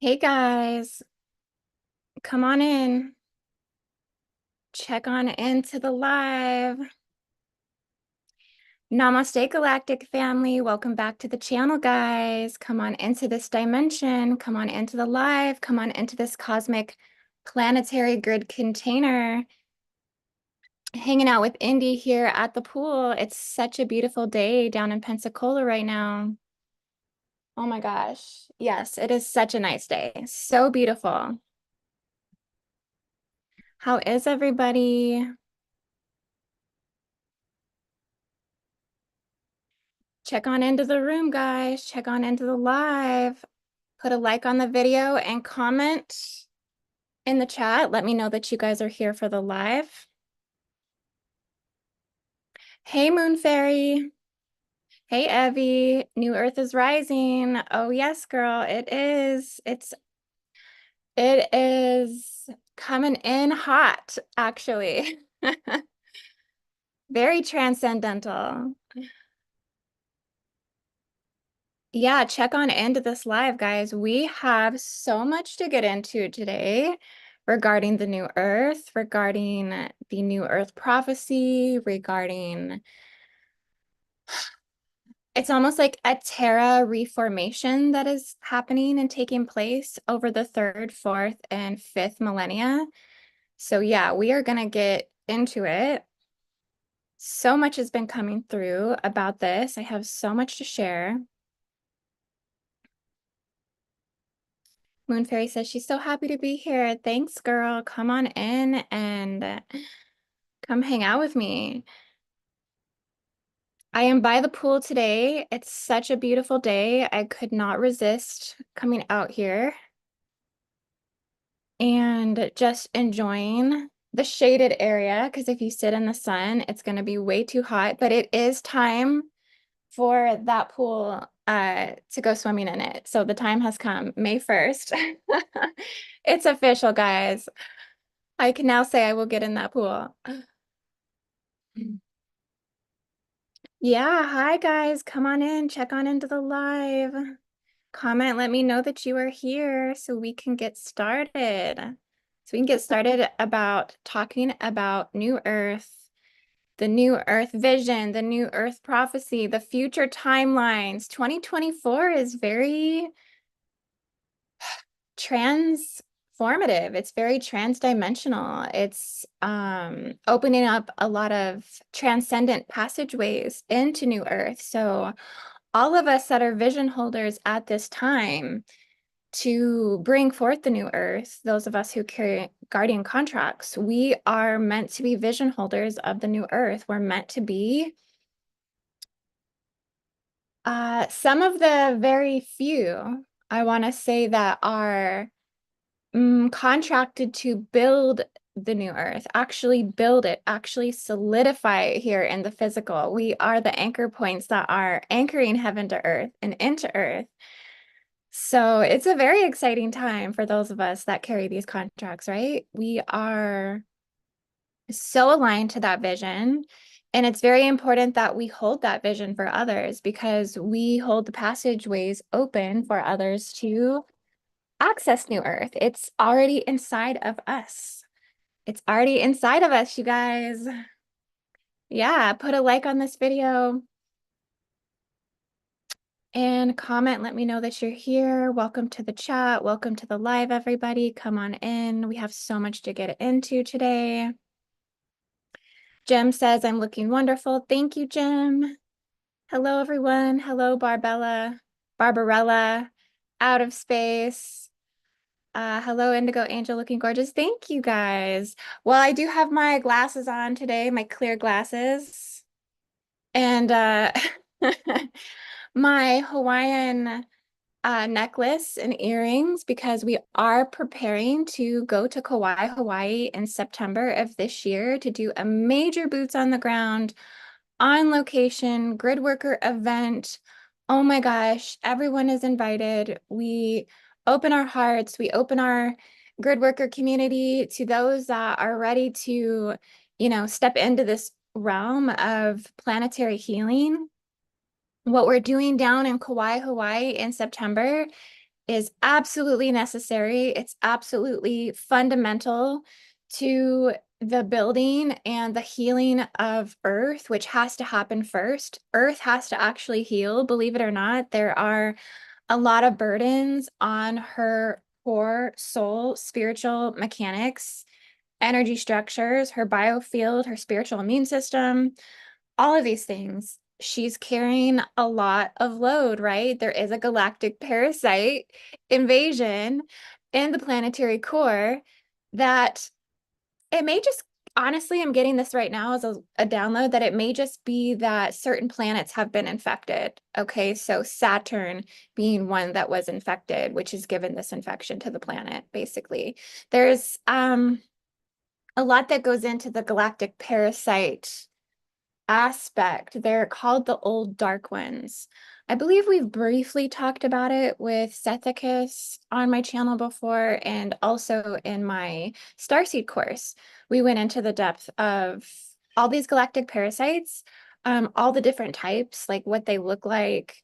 Hey guys, come on in. Check on into the live. Namaste, Galactic family. Welcome back to the channel, guys. Come on into this dimension. Come on into the live. Come on into this cosmic planetary grid container. Hanging out with Indy here at the pool. It's such a beautiful day down in Pensacola right now. Oh my gosh. Yes, it is such a nice day. So beautiful. How is everybody? Check on into the room, guys. Check on into the live. Put a like on the video and comment in the chat. Let me know that you guys are here for the live. Hey, Moon Fairy. Hey, Evie. New Earth is rising. Oh, yes, girl. It is coming in hot, actually. Very transcendental. Yeah, check on into this live, guys. We have so much to get into today regarding the new Earth, regarding the new Earth prophecy, regarding it's almost like a Terra reformation that is happening and taking place over the third, fourth, and fifth millennia. So yeah, we are gonna get into it. So much has been coming through about this. I have so much to share. Moon Fairy says she's so happy to be here. Thanks, girl. Come on in and come hang out with me. I am by the pool today. It's such a beautiful day. I could not resist coming out here and just enjoying the shaded area because if you sit in the sun, it's going to be way too hot. But it is time for that pool to go swimming in it. So the time has come, May 1st. It's official, guys. I can now say I will get in that pool. Yeah, hi guys. Come on in, check on into the live. Comment, let me know that you are here so we can get started. So we can get started about talking about New Earth, the New Earth vision, the New Earth prophecy, the future timelines. 2024 is very transformative. It's very transdimensional. It's opening up a lot of transcendent passageways into New Earth. So all of us that are vision holders at this time to bring forth the new Earth, those of us who carry guardian contracts, we are meant to be vision holders of the new Earth. We're meant to be some of the very few, I want to say, that are contracted to build the new Earth, actually build it, actually solidify it here in the physical. We are the anchor points that are anchoring heaven to earth and into earth. So it's a very exciting time for those of us that carry these contracts, right? We are so aligned to that vision. And it's very important that we hold that vision for others because we hold the passageways open for others to access New Earth. It's already inside of us. It's already inside of us, you guys. Yeah, put a like on this video and comment. Let me know that you're here. Welcome to the chat. Welcome to the live, everybody. Come on in. We have so much to get into today. Jem says, I'm looking wonderful. Thank you, Jem. Hello, everyone. Hello, Barbarella, out of space. Hello, IndigoAngel, looking gorgeous. Thank you, guys. Well, I do have my glasses on today, my clear glasses. And my Hawaiian necklace and earrings because we are preparing to go to Kauai, Hawaii in September of this year to do a major boots on the ground, on location, Gridworker event. Oh my gosh, everyone is invited. We open our hearts, we open our Gridworker community to those that are ready to, step into this realm of planetary healing. What we're doing down in Kauai, Hawaii in September is absolutely necessary. It's absolutely fundamental to the building and the healing of Earth, which has to happen first. Earth has to actually heal. Believe it or not, there are a lot of burdens on her core soul, spiritual mechanics, energy structures, her biofield, her spiritual immune system, all of these things. She's carrying a lot of load, right? There is a galactic parasite invasion in the planetary core that it may just, honestly, I'm getting this right now as a download, that it may just be that certain planets have been infected. Okay, so Saturn being one that was infected, which has given this infection to the planet, basically. There's a lot that goes into the galactic parasite aspect. They're called the Old Dark Ones. I believe we've briefly talked about it with Sethicus on my channel before, and also in my Starseed course. We went into the depth of all these galactic parasites, all the different types, like what they look like.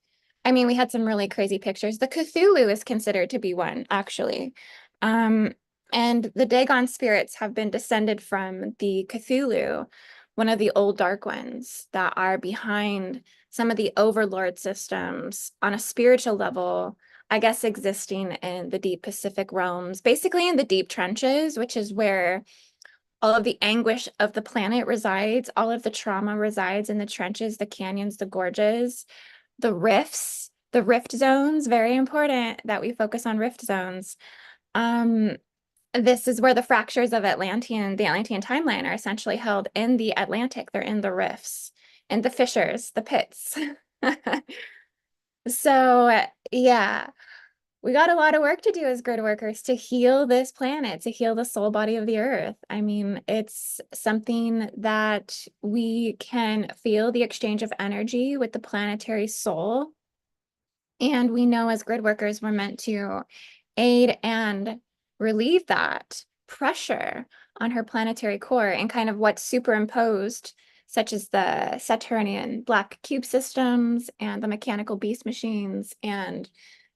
I mean, we had some really crazy pictures. The Cthulhu is considered to be one, actually. Um, and the Dagon spirits have been descended from the Cthulhu, one of the old dark ones that are behind some of the overlord systems on a spiritual level, I guess, existing in the deep Pacific realms, basically in the deep trenches, which is where all of the anguish of the planet resides. All of the trauma resides in the trenches, the canyons, the gorges, the rifts, the rift zones. Very important that we focus on rift zones. Um, this is where the fractures of the Atlantean timeline are essentially held in the Atlantic. They're in the rifts and the fissures, the pits. So, yeah, we got a lot of work to do as grid workers to heal this planet, to heal the soul body of the earth. I mean, it's something that we can feel the exchange of energy with the planetary soul. And we know as grid workers, we're meant to aid and relieve that pressure on her planetary core, and kind of what's superimposed, such as the Saturnian black cube systems and the mechanical beast machines and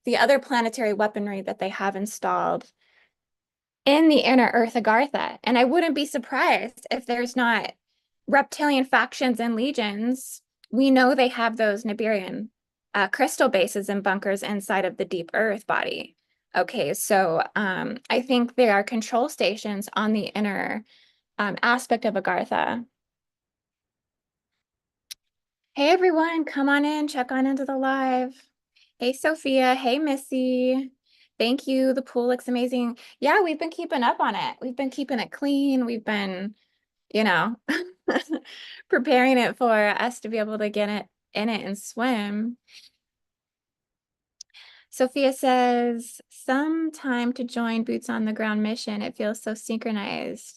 the other planetary weaponry that they have installed in the inner Earth Agartha. And I wouldn't be surprised if there's not reptilian factions and legions. We know they have those Nibirian crystal bases and bunkers inside of the deep Earth body. Okay, so I think there are control stations on the inner aspect of Agartha. Hey everyone, come on in, check on into the live. Hey Sophia, hey Missy. Thank you. The pool looks amazing. Yeah, we've been keeping up on it. We've been keeping it clean. We've been, you know, preparing it for us to be able to get it in it and swim. Sophia says, some time to join Boots on the Ground mission. It feels so synchronized.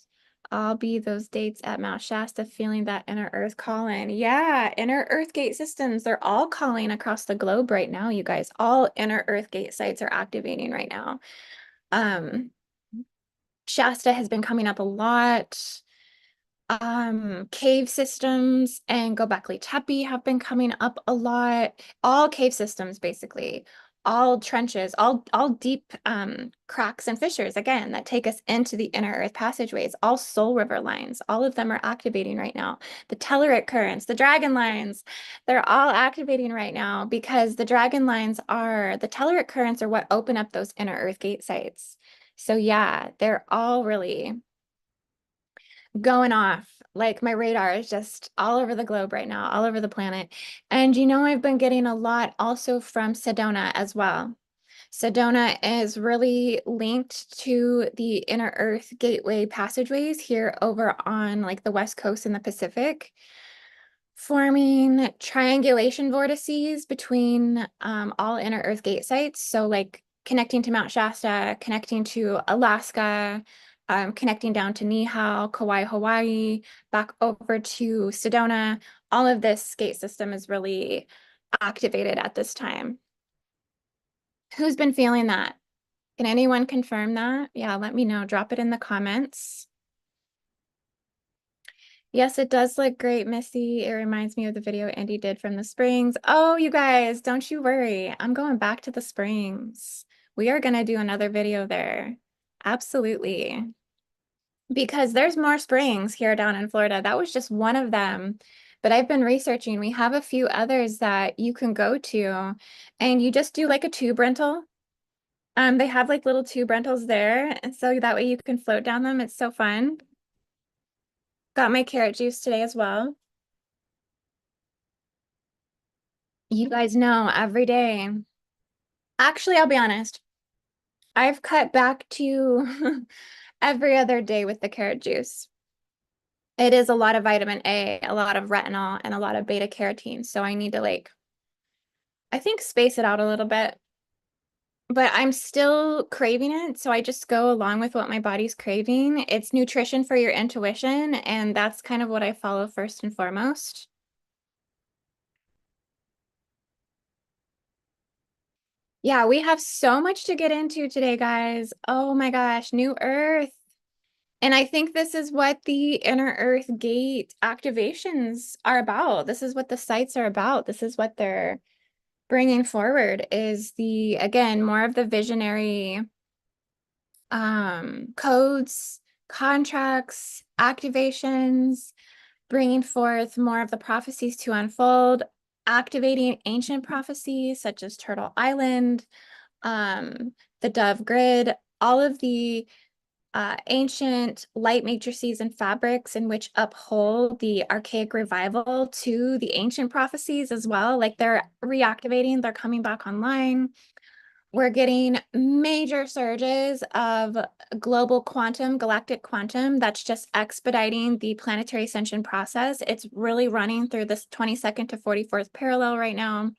I'll be those dates at Mount Shasta feeling that inner earth calling. Yeah, inner earth gate systems, they're all calling across the globe right now, you guys. All inner earth gate sites are activating right now. Shasta has been coming up a lot. Cave systems and Gobekli Tepe have been coming up a lot. All cave systems, basically, all trenches, all deep cracks and fissures, again, that take us into the inner earth passageways, all soul river lines, all of them are activating right now. The Telluric currents, the dragon lines, they're all activating right now because the Telluric currents are what open up those inner earth gate sites. So yeah, they're all really going off. Like my radar is just all over the globe right now, all over the planet. And I've been getting a lot also from Sedona as well. Sedona is really linked to the inner Earth gateway passageways here over on like the West Coast in the Pacific, forming triangulation vortices between all inner Earth gate sites. So like connecting to Mount Shasta, connecting to Alaska, connecting down to Niihau, Kauai, Hawaii, back over to Sedona. All of this gate system is really activated at this time. Who's been feeling that? Can anyone confirm that? Yeah, let me know. Drop it in the comments. Yes, it does look great, Missy. It reminds me of the video Andy did from the Springs. Oh, you guys, don't you worry. I'm going back to the Springs. We are going to do another video there. Absolutely. Because there's more springs here down in Florida. That was just one of them. But I've been researching. We have a few others that you can go to, and you just do like a tube rental. They have like little tube rentals there, and so that way you can float down them. It's so fun. Got my carrot juice today as well. You guys know every day. Actually, I'll be honest. I've cut back to every other day with the carrot juice. It is a lot of vitamin A, a lot of retinol, and a lot of beta carotene. So I need to I think space it out a little bit. But I'm still craving it. So I just go along with what my body's craving. It's nutrition for your intuition. And that's kind of what I follow first and foremost. Yeah, we have so much to get into today, guys. Oh my gosh, New Earth. And I think this is what the Inner Earth Gate activations are about. This is what the sites are about. This is what they're bringing forward is again, more of the visionary codes, contracts, activations, bringing forth more of the prophecies to unfold, activating ancient prophecies such as Turtle Island, the Dove Grid, all of the ancient light matrices and fabrics in which uphold the archaic revival to the ancient prophecies as well. Like they're reactivating, they're coming back online. We're getting major surges of global quantum, galactic quantum, that's just expediting the planetary ascension process. It's really running through this 22nd to 44th parallel right now.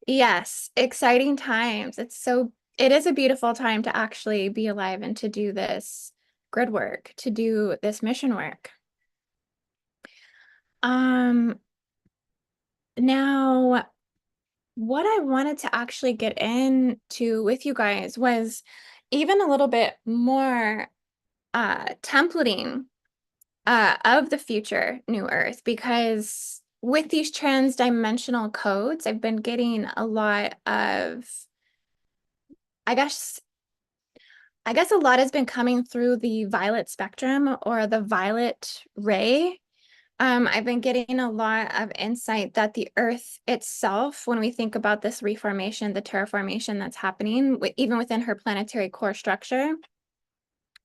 Yes, exciting times. It is a beautiful time to actually be alive and to do this grid work, to do this mission work. Now, what I wanted to actually get into with you guys was even a little bit more templating of the future New Earth, because with these transdimensional codes, I've been getting a lot of, I guess, a lot has been coming through the violet spectrum or the violet ray. I've been getting a lot of insight that the Earth itself, when we think about this reformation, the terraformation that's happening, even within her planetary core structure,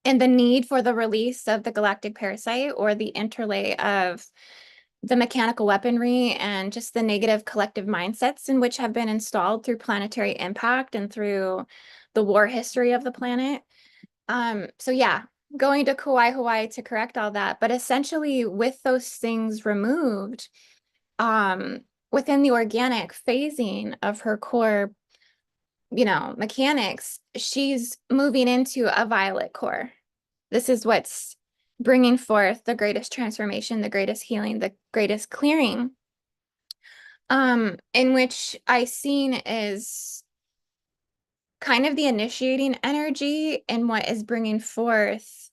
and the need for the release of the galactic parasite or the interlay of the mechanical weaponry and just the negative collective mindsets in which have been installed through planetary impact and through the war history of the planet. So yeah, going to Kauai, Hawaii to correct all that. But essentially with those things removed, within the organic phasing of her core, mechanics, she's moving into a violet core. This is what's bringing forth the greatest transformation, the greatest healing, the greatest clearing, in which I seen is kind of the initiating energy and what is bringing forth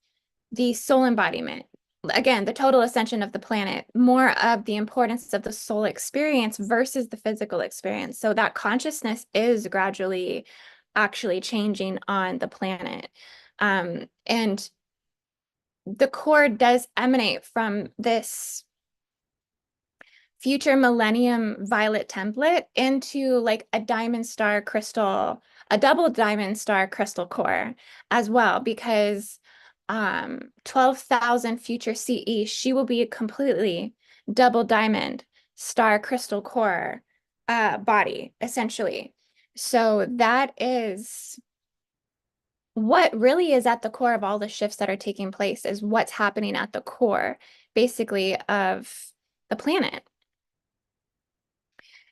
the soul embodiment. Again, the total ascension of the planet, more of the importance of the soul experience versus the physical experience. So that consciousness is gradually actually changing on the planet. And the core does emanate from this future millennium violet template into like a diamond star crystal, a double diamond star crystal core as well, because 12,000 future CE, she will be a completely double diamond star crystal core body, essentially. So that is what really is at the core of all the shifts that are taking place, is what's happening at the core, basically, of the planet.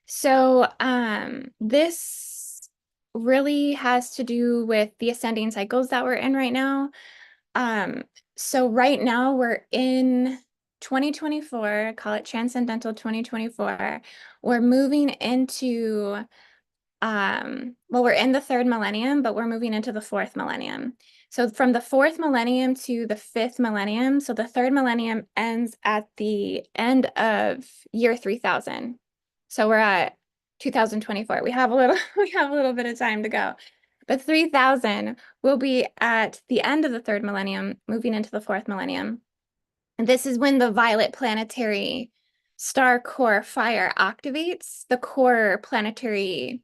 So this really has to do with the ascending cycles that we're in right now. So right now we're in 2024, call it transcendental 2024. We're moving into, well, we're in the third millennium, but we're moving into the fourth millennium. So from the fourth millennium to the fifth millennium, so the third millennium ends at the end of year 3000. So we're at 2024. We have a little we have a little bit of time to go. But 3000 will be at the end of the third millennium, moving into the fourth millennium. And this is when the violet planetary star core fire activates the core planetary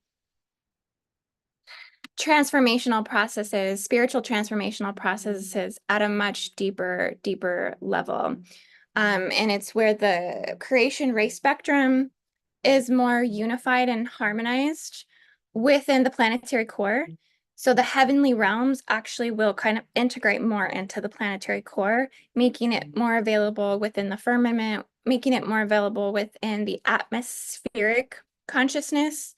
transformational processes, spiritual transformational processes at a much deeper level. And it's where the creation ray spectrum is more unified and harmonized within the planetary core. So the heavenly realms actually will kind of integrate more into the planetary core, making it more available within the firmament, making it more available within the atmospheric consciousness,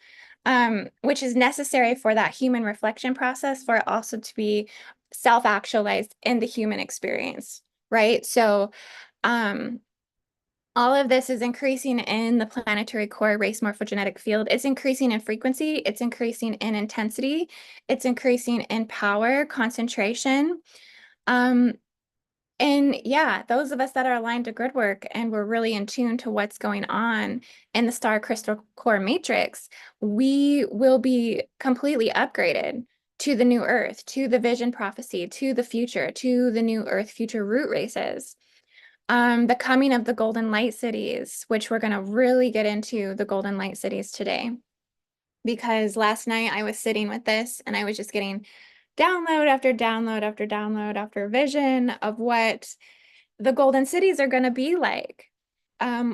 which is necessary for that human reflection process, for it also to be self-actualized in the human experience, right? So all of this is increasing in the planetary core race morphogenetic field. It's increasing in frequency, it's increasing in intensity, it's increasing in power, concentration. And yeah, those of us that are aligned to grid work and we're really in tune to what's going on in the star crystal core matrix, we will be completely upgraded to the new earth, to the vision prophecy, to the future, to the new earth future root races. The coming of the golden light cities, which we're going to really get into the golden light cities today. Because last night I was sitting with this and I was just getting download after download after download after vision of what the golden cities are going to be like.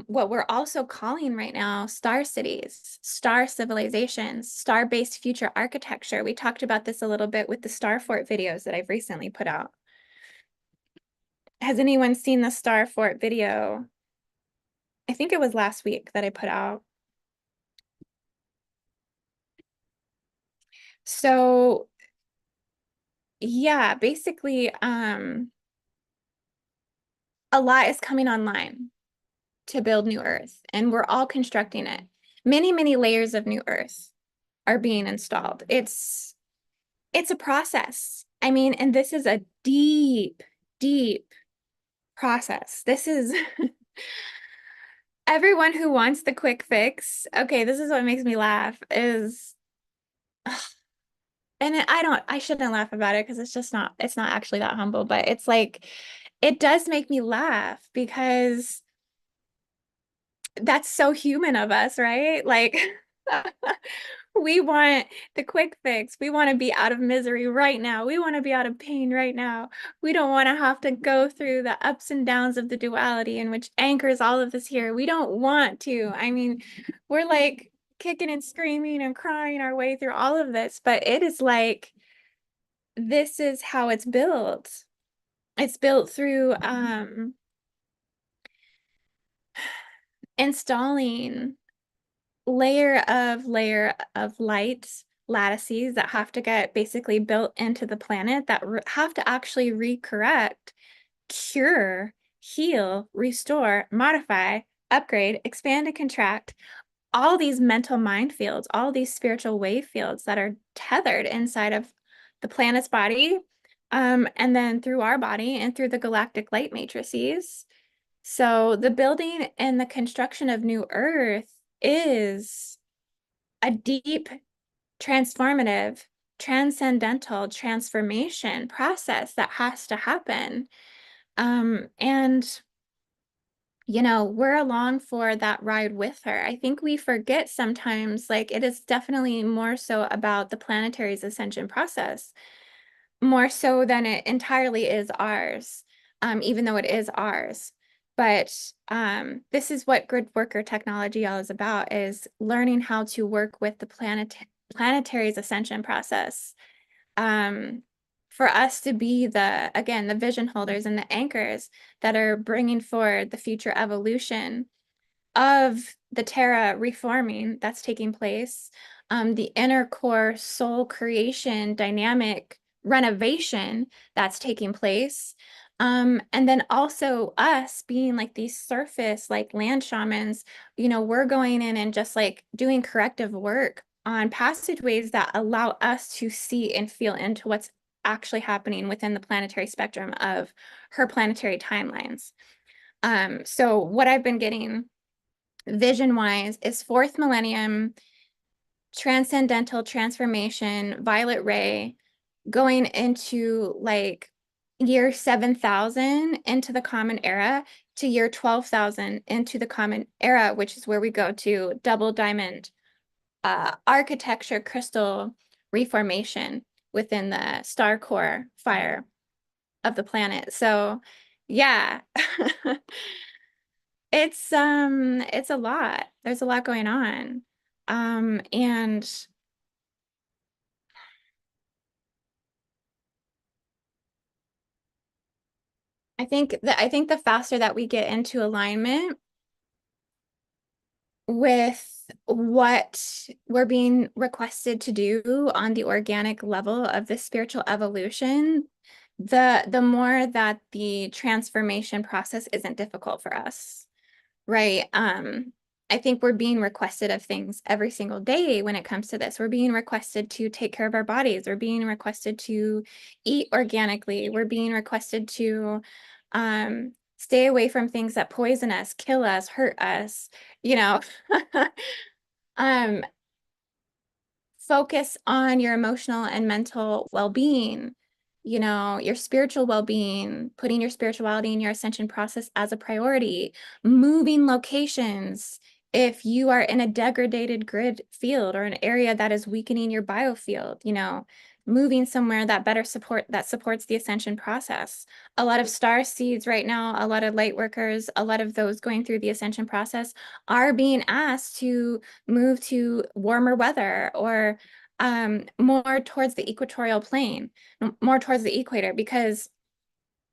What we're also calling right now star cities, star civilizations, star-based future architecture. We talked about this a little bit with the Star Fort videos that I've recently put out. Has anyone seen the Star Fort video? I think it was last week that I put out. So yeah, basically, a lot is coming online to build New Earth, and we're all constructing it. Many layers of New Earth are being installed. It's a process. I mean, and this is a deep process. This is everyone who wants the quick fix. Okay, this is what makes me laugh is and I shouldn't laugh about it because it's not actually that humble, but it's like, it does make me laugh because that's so human of us, right? Like, we want the quick fix. We want to be out of misery right now. We want to be out of pain right now. We don't want to have to go through the ups and downs of the duality in which anchors all of this here. We don't want to. I mean, we're like kicking and screaming and crying our way through all of this, but it is like, this is how it's built. It's built through installing layer of light lattices that have to get basically built into the planet that have to actually recorrect, cure, heal, restore, modify, upgrade, expand, and contract all these mental mind fields, all these spiritual wave fields that are tethered inside of the planet's body, and then through our body and through the galactic light matrices. So the building and the construction of New Earth is a deep, transformative, transcendental transformation process that has to happen. And you know, we're along for that ride with her. I think we forget sometimes, like, it is definitely more so about the planetary's ascension process, more so than it entirely is ours, even though it is ours. But this is what grid worker technology all is about, is learning how to work with the planetary's ascension process. For us to be again, the vision holders and the anchors that are bringing forward the future evolution of the Terra reforming that's taking place, the inner core soul creation dynamic renovation that's taking place. And then also us being like these surface, like land shamans, you know, we're going in and just like doing corrective work on passageways that allow us to see and feel into what's actually happening within the planetary spectrum of her planetary timelines. So what I've been getting vision wise is fourth millennium transcendental transformation, violet ray, going into like year 7,000 into the common era to year 12,000 into the common era, which is where we go to double diamond architecture crystal reformation within the star core fire of the planet. So yeah, it's a lot. There's a lot going on. And I think the faster that we get into alignment with what we're being requested to do on the organic level of the spiritual evolution, the more that the transformation process isn't difficult for us. Right. I think we're being requested of things every single day when it comes to this. We're being requested to take care of our bodies. We're being requested to eat organically. We're being requested to stay away from things that poison us, kill us, hurt us, you know. um, Focus on your emotional and mental well-being, your spiritual well-being, putting your spirituality and your ascension process as a priority, moving locations. If you are in a degraded grid field or an area that is weakening your biofield, moving somewhere that supports the ascension process. A lot of star seeds right now, a lot of light workers, a lot of those going through the ascension process are being asked to move to warmer weather or more towards the equatorial plane, more towards the equator, because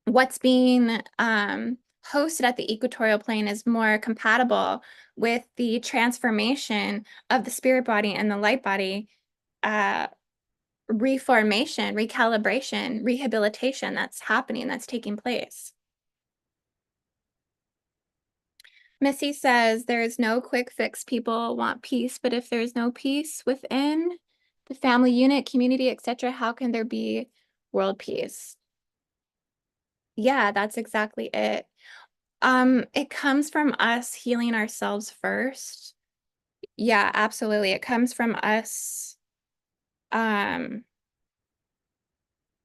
what's being hosted at the equatorial plane is more compatible with the transformation of the spirit body and the light body, uh, reformation, recalibration, rehabilitation that's taking place. Missy says there is no quick fix. People want peace, but if there's no peace within the family unit, community, etc., how can there be world peace? Yeah, that's exactly it. It comes from us healing ourselves first. Yeah, absolutely. It comes from us um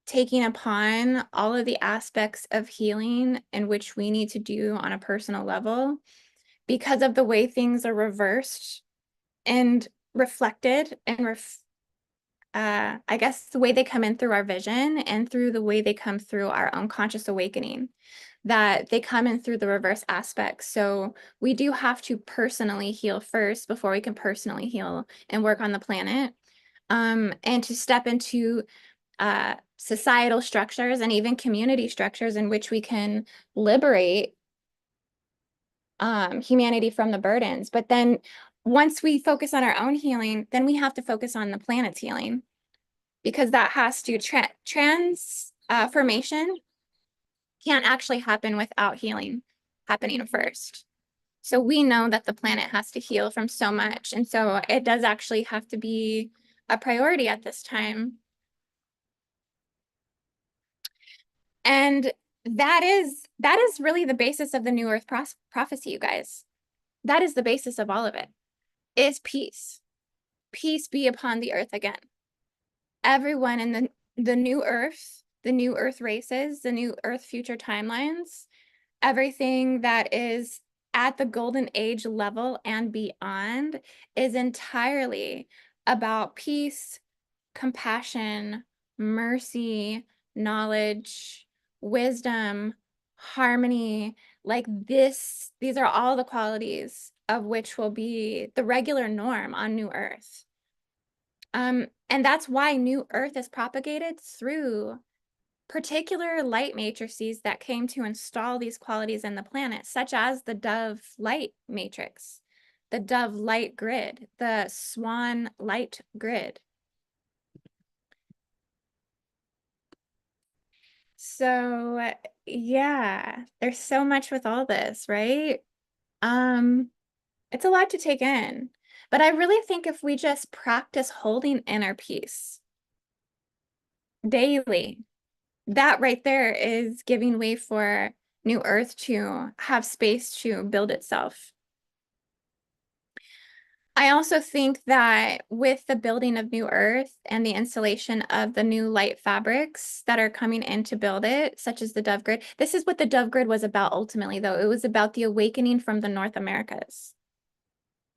taking upon all of the aspects of healing in which we need to do on a personal level because of the way things are reversed and reflected and I guess the way they come in through our vision and through the way they come through our unconscious awakening, that they come in through the reverse aspects. So we do have to personally heal first before we can personally heal and work on the planet. And to step into societal structures and even community structures in which we can liberate humanity from the burdens. But then once we focus on our own healing, then we have to focus on the planet's healing because that has to transformation can't actually happen without healing happening first. So we know that the planet has to heal from so much. And so it does actually have to be a priority at this time. And that is really the basis of the New Earth prophecy, you guys. That is the basis of all of it, is peace. Peace be upon the earth again. Everyone in the new earth races, the new earth future timelines, everything that is at the golden age level and beyond is entirely about peace, compassion, mercy, knowledge, wisdom, harmony. Like these are all the qualities of which will be the regular norm on New Earth. And that's why New Earth is propagated through particular light matrices that came to install these qualities in the planet, such as the dove light matrix, the dove light grid, the swan light grid. So yeah, there's so much with all this, right? Um, it's a lot to take in. But I really think if we just practice holding inner peace daily, that right there is giving way for New Earth to have space to build itself. I also think that with the building of New Earth and the installation of the new light fabrics that are coming in to build it, such as the Dove Grid, this is what the Dove Grid was about ultimately, though. It was about the awakening from the North Americas.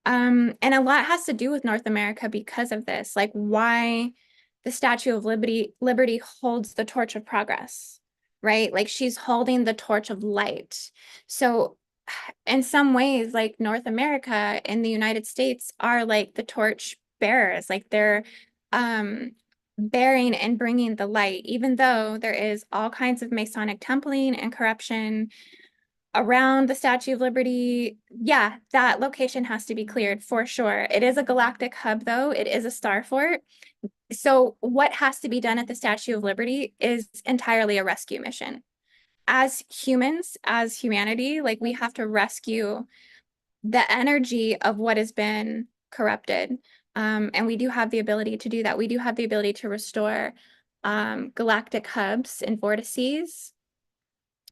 And a lot has to do with North America because of this, like why the Statue of Liberty holds the torch of progress, right? Like she's holding the torch of light. So in some ways, like North America and the United States are like the torch bearers, like they're bearing and bringing the light, even though there is all kinds of Masonic templing and corruption around the Statue of Liberty. Yeah, that location has to be cleared for sure. It is a galactic hub, though. It is a star fort. So what has to be done at the Statue of Liberty is entirely a rescue mission. As humans, as humanity, like we have to rescue the energy of what has been corrupted. And we do have the ability to do that. We do have the ability to restore galactic hubs and vortices,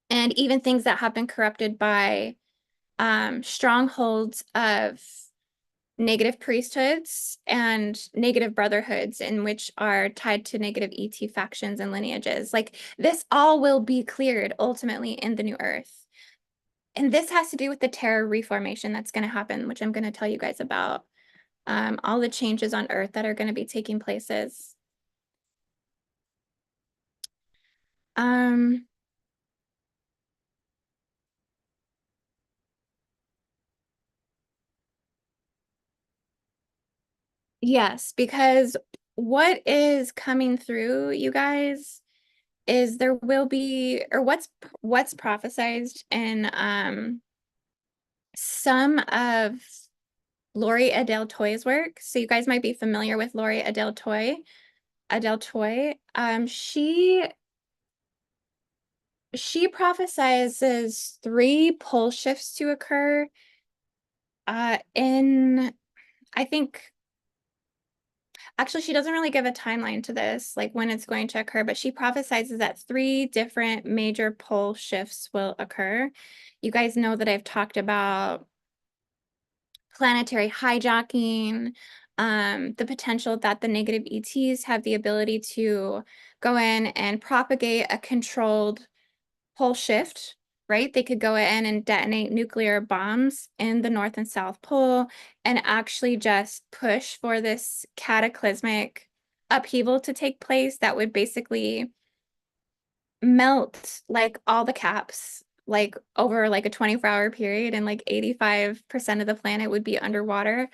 and even things that have been corrupted by strongholds of negative priesthoods and negative brotherhoods, in which are tied to negative ET factions and lineages. Like this all will be cleared ultimately in the new earth. And this has to do with the terror reformation that's going to happen, which I'm going to tell you guys about. All the changes on earth that are going to be taking places. Um, yes, because what is coming through, you guys, is there will be, or what's prophesized in some of Lori Adele Toy's work. So you guys might be familiar with Lori Adele Toy. Adele Toy. She prophesizes 3 pole shifts to occur in, I think, actually, she doesn't really give a timeline to this, like when it's going to occur, but she prophesizes that 3 different major pole shifts will occur. You guys know that I've talked about planetary hijacking, the potential that the negative ETs have the ability to go in and propagate a controlled pole shift, right? They could go in and detonate nuclear bombs in the North and South Pole and actually just push for this cataclysmic upheaval to take place that would basically melt like all the caps like over like a 24-hour period, and like 85% of the planet would be underwater.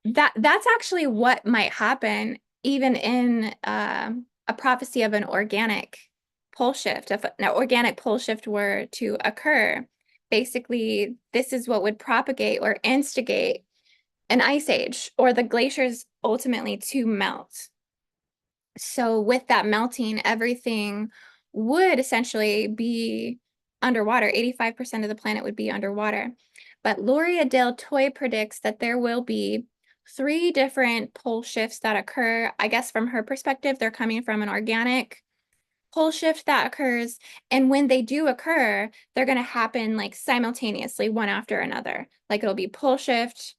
That's actually what might happen even in a prophecy of an organic pole shift. If an organic pole shift were to occur, basically this is what would propagate or instigate an ice age, or the glaciers ultimately to melt. So with that melting, everything would essentially be underwater. 85% of the planet would be underwater. But Lori Adele Toy predicts that there will be 3 different pole shifts that occur. I guess from her perspective, they're coming from an organic pole shift that occurs. And when they do occur, they're going to happen like simultaneously, one after another. Like it'll be pole shift,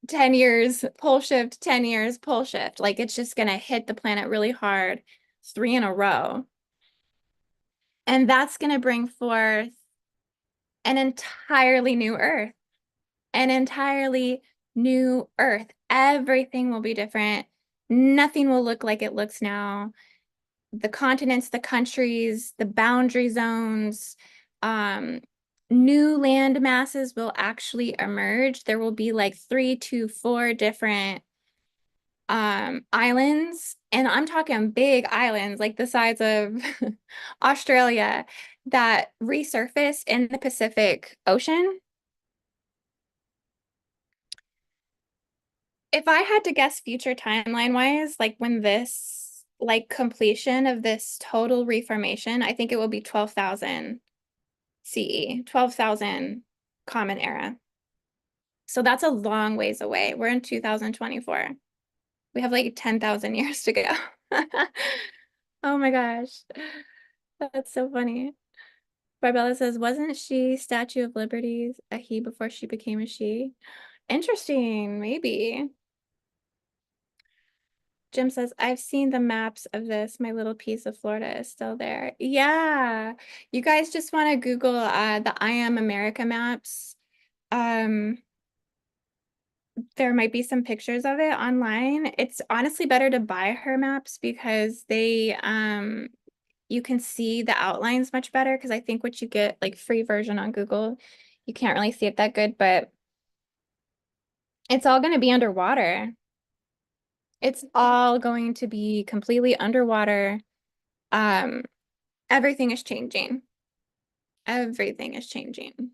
10 years, pole shift, 10 years, pole shift. Like it's just going to hit the planet really hard, 3 in a row. And that's going to bring forth an entirely new Earth, an entirely new Earth. Everything will be different. Nothing will look like it looks now. The continents, the countries, the boundary zones, um, new land masses will actually emerge. There will be like 3 to 4 different islands, and I'm talking big islands like the size of Australia, that resurface in the Pacific Ocean. If I had to guess future timeline wise, like when this like completion of this total reformation, I think it will be 12,000 CE, 12,000 Common Era. So that's a long ways away. We're in 2024. We have like 10,000 years to go. Oh my gosh. That's so funny. Barbella says, wasn't she Statue of Liberty a he before she became a she? Interesting, maybe. Jim says, I've seen the maps of this. My little piece of Florida is still there. Yeah. You guys just want to Google the I Am America maps. There might be some pictures of it online. It's honestly better to buy her maps because they you can see the outlines much better, because I think what you get like free version on Google, you can't really see it that good, but it's all going to be underwater. It's all going to be completely underwater. Um, everything is changing. Everything is changing.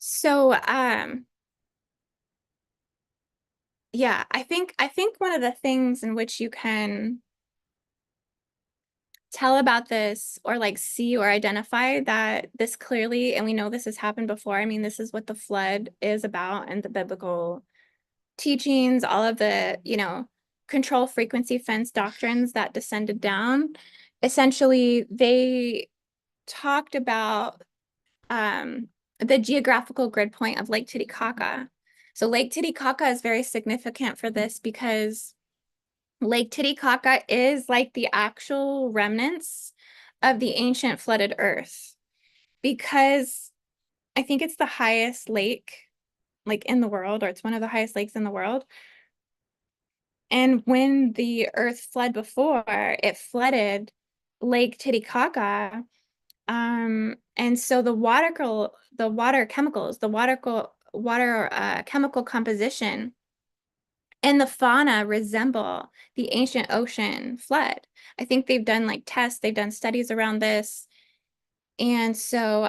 So, yeah, I think one of the things in which you can tell about this, or like see or identify that this clearly, and we know this has happened before. I mean, this is what the flood is about, and the biblical teachings, all of the, control frequency fence doctrines that descended down. Essentially, they talked about the geographical grid point of Lake Titicaca. So Lake Titicaca is very significant for this because Lake Titicaca is like the actual remnants of the ancient flooded earth, because I think it's the highest lake like in the world, or it's one of the highest lakes in the world. And when the earth fled before, it flooded Lake Titicaca. And so the water chemicals, water chemical composition and the fauna resemble the ancient ocean flood. I think they've done like tests, they've done studies around this. And so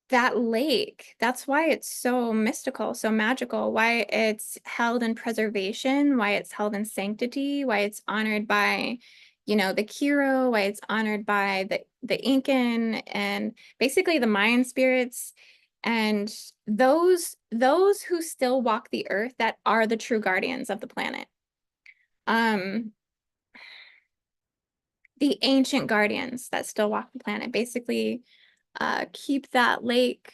that lake, that's why it's so mystical, so magical, why it's held in preservation, why it's held in sanctity, why it's honored by, the Kiro, why it's honored by the Incan and basically the Mayan spirits, and those who still walk the earth, that are the true guardians of the planet. Um, the ancient guardians that still walk the planet basically keep that lake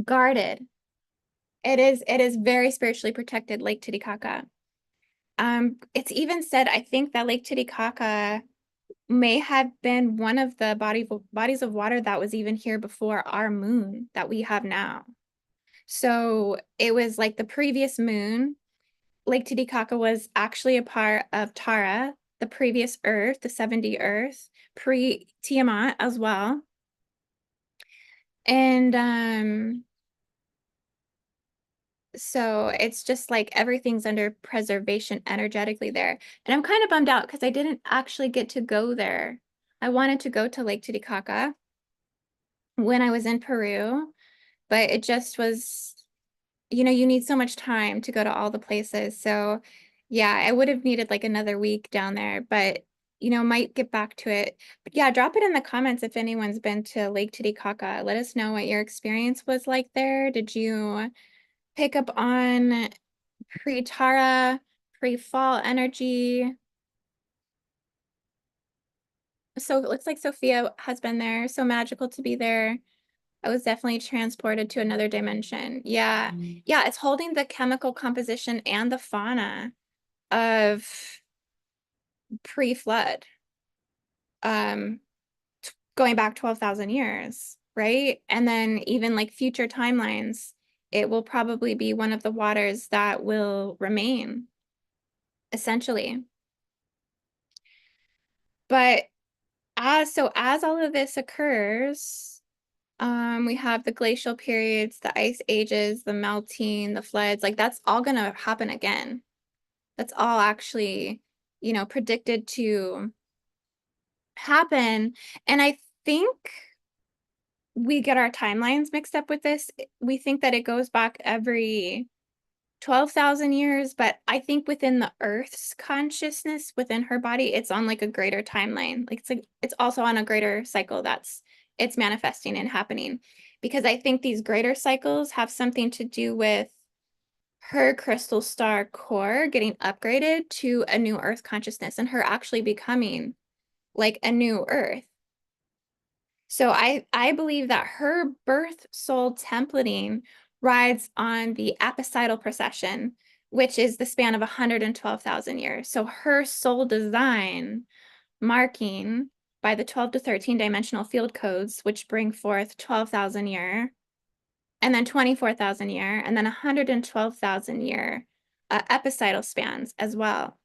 guarded. It is very spiritually protected, Lake Titicaca. It's even said, I think, that Lake Titicaca may have been one of the bodies of water that was even here before our moon that we have now. So it was like the previous moon. Lake Titicaca was actually a part of Tara, the previous Earth, the 70 Earth, pre-Tiamat as well. And so it's just like everything's under preservation energetically there. And I'm kind of bummed out because I didn't actually get to go there. I wanted to go to Lake Titicaca when I was in Peru, but it just was, you need so much time to go to all the places. So yeah, I would have needed like another week down there, but might get back to it. But yeah, drop it in the comments if anyone's been to Lake Titicaca. Let us know what your experience was like there. Did you pick up on pre-Tara, pre-fall energy? So it looks like Sophia has been there. So magical to be there. I was definitely transported to another dimension. Yeah. Yeah, it's holding the chemical composition and the fauna of pre-flood, um, going back 12,000 years, right? And then even like future timelines, it will probably be one of the waters that will remain, essentially. But as all of this occurs, we have the glacial periods, the ice ages, the melting, the floods, like that's all gonna happen again. That's all actually, predicted to happen. And I think we get our timelines mixed up with this. We think that it goes back every 12,000 years, but I think within the Earth's consciousness, within her body, it's on like a greater timeline. Like it's also on a greater cycle that's it's manifesting and happening. Because I think these greater cycles have something to do with her crystal star core getting upgraded to a new Earth consciousness and her actually becoming like a new Earth. So I believe that her birth soul templating rides on the apostolic procession, which is the span of 112,000 years. So her soul design marking by the 12 to 13 dimensional field codes, which bring forth 12,000 year, and then 24,000 year, and then 112,000 year epicidal spans as well.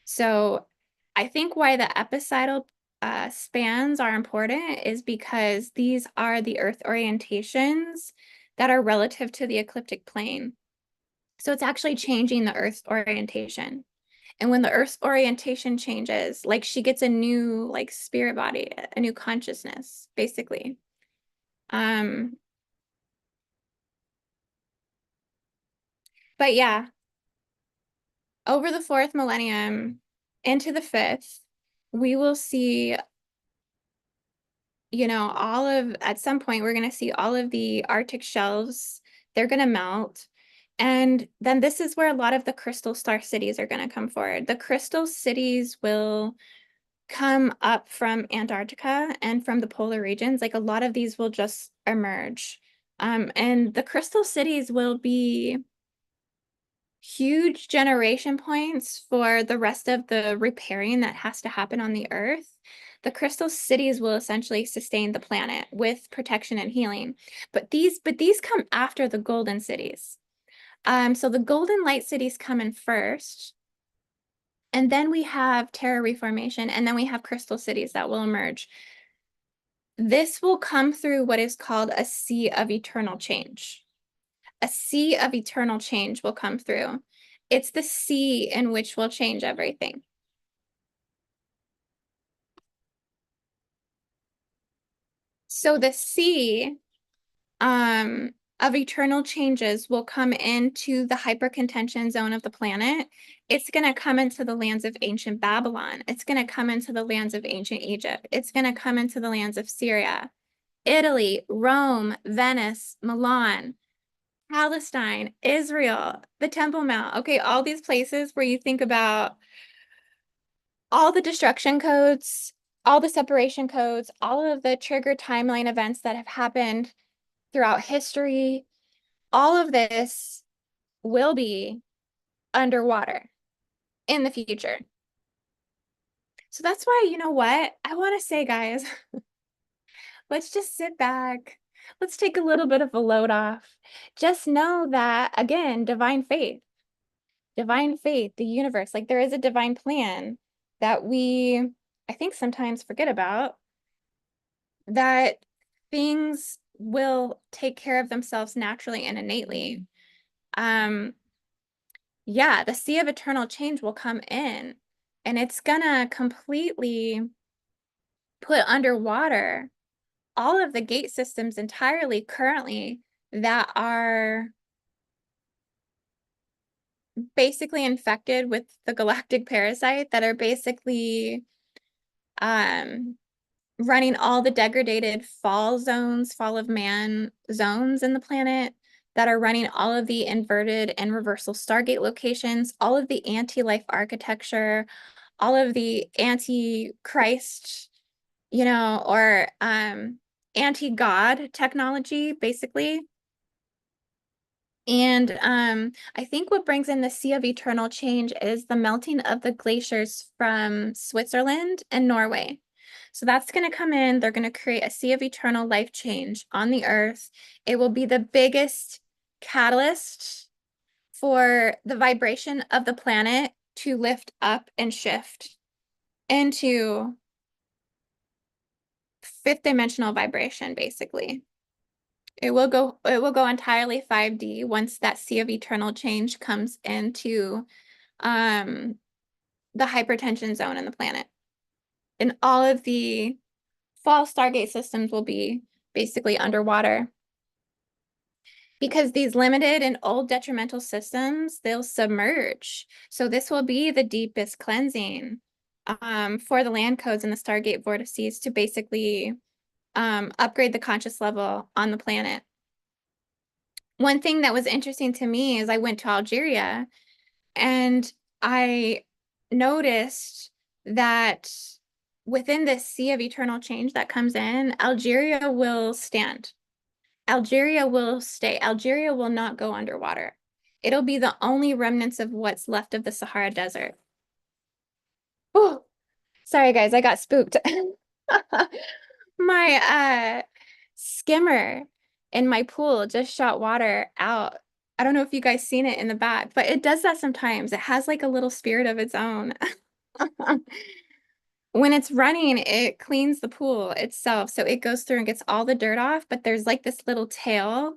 So I think why the epicidal spans are important is because these are the Earth orientations that are relative to the ecliptic plane. So it's actually changing the Earth's orientation. And when the Earth's orientation changes, like she gets a new like spirit body, a new consciousness, basically. But yeah, over the fourth millennium into the fifth, we will see, at some point, we're going to see all of the Arctic shelves, they're going to melt. And then this is where a lot of the crystal star cities are going to come forward. The crystal cities will come up from Antarctica and from the polar regions. Like a lot of these will just emerge. And the crystal cities will be huge generation points for the rest of the repairing that has to happen on the Earth. The crystal cities will essentially sustain the planet with protection and healing. But these come after the golden cities. So the golden light cities come in first, and then we have Terra reformation, and then we have crystal cities that will emerge. This will come through what is called a sea of eternal change. A sea of eternal change will come through. It's the sea in which will change everything. So the sea of eternal changes will come into the hypercontention zone of the planet. It's going to come into the lands of ancient Babylon. It's going to come into the lands of ancient Egypt. It's going to come into the lands of Syria, Italy, Rome, Venice, Milan, Palestine, Israel, the Temple Mount. Okay, all these places where you think about all the destruction codes, all the separation codes, all of the trigger timeline events that have happened throughout history, all of this will be underwater in the future. So that's why, you know what? I want to say, guys, let's just sit back. Let's take a little bit of a load off. Just know that, again, divine faith, the universe, like there is a divine plan that we, I think, sometimes forget about, that things will take care of themselves naturally and innately. Yeah, the sea of eternal change will come in and it's gonna completely put underwater all of the gate systems entirely currently that are basically infected with the galactic parasite, that are basically um running all the degraded fall of man zones in the planet, that are running all of the inverted and reversal Stargate locations, all of the anti-life architecture, all of the anti-Christ, or anti-God technology, basically. And I think what brings in the Sea of Eternal Change is the melting of the glaciers from Switzerland and Norway. So that's going to come in. They're going to create a Sea of Eternal life change on the Earth. It will be the biggest catalyst for the vibration of the planet to lift up and shift into fifth dimensional vibration, basically. It will go entirely 5D once that Sea of Eternal Change comes into um the hypertension zone in the planet. And all of the fall Stargate systems will be basically underwater. because these limited and old detrimental systems, they'll submerge. So this will be the deepest cleansing for the land codes and the Stargate vortices to basically upgrade the conscious level on the planet. One thing that was interesting to me is I went to Algeria and I noticed that within this sea of eternal change that comes in, Algeria will stand. Algeria will stay. Algeria will not go underwater. It'll be the only remnants of what's left of the Sahara Desert. Oh, sorry guys, I got spooked. My skimmer in my pool just shot water out. I don't know if you guys seen it in the back, but it does that sometimes. It has like a little spirit of its own. When it's running, it cleans the pool itself. So it goes through and gets all the dirt off, but there's like this little tail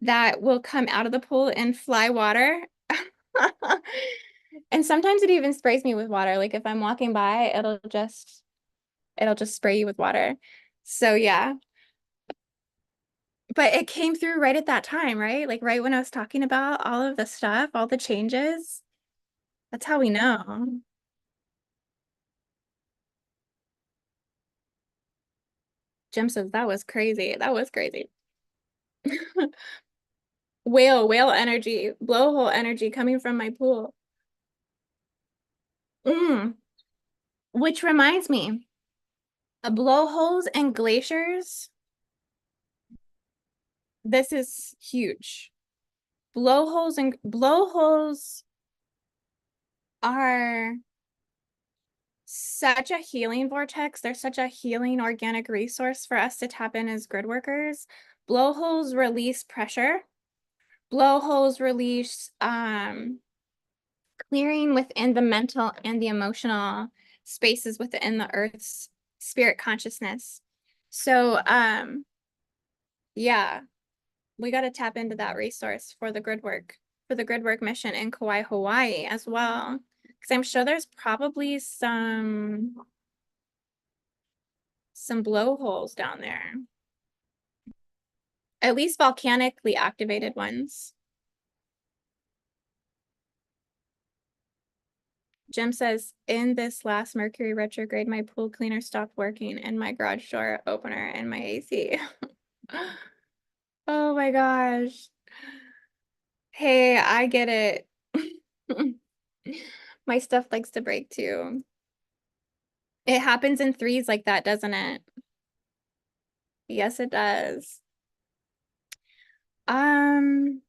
that will come out of the pool and fly water. And sometimes it even sprays me with water. Like if I'm walking by, it'll just spray you with water. So yeah. But it came through right at that time, right? Like right when I was talking about all of the stuff, all the changes. That's how we know. Jim says that was crazy. That was crazy. Whale energy, blowhole energy coming from my pool. Mm. Which reminds me, blowholes and glaciers. This is huge. Blowholes are such a healing vortex. They're such a healing organic resource for us to tap in as grid workers. Blowholes release pressure. Blowholes release clearing within the mental and the emotional spaces within the Earth's spirit consciousness. So yeah, we got to tap into that resource for the grid work mission in Kauai, Hawaii as well. Because I'm sure there's probably some blowholes down there. At least volcanically activated ones. Jim says, in this last Mercury retrograde, my pool cleaner stopped working and my garage door opener and my AC. Oh my gosh. Hey, I get it. My stuff likes to break too. It happens in threes like that, doesn't it? Yes, it does. Um,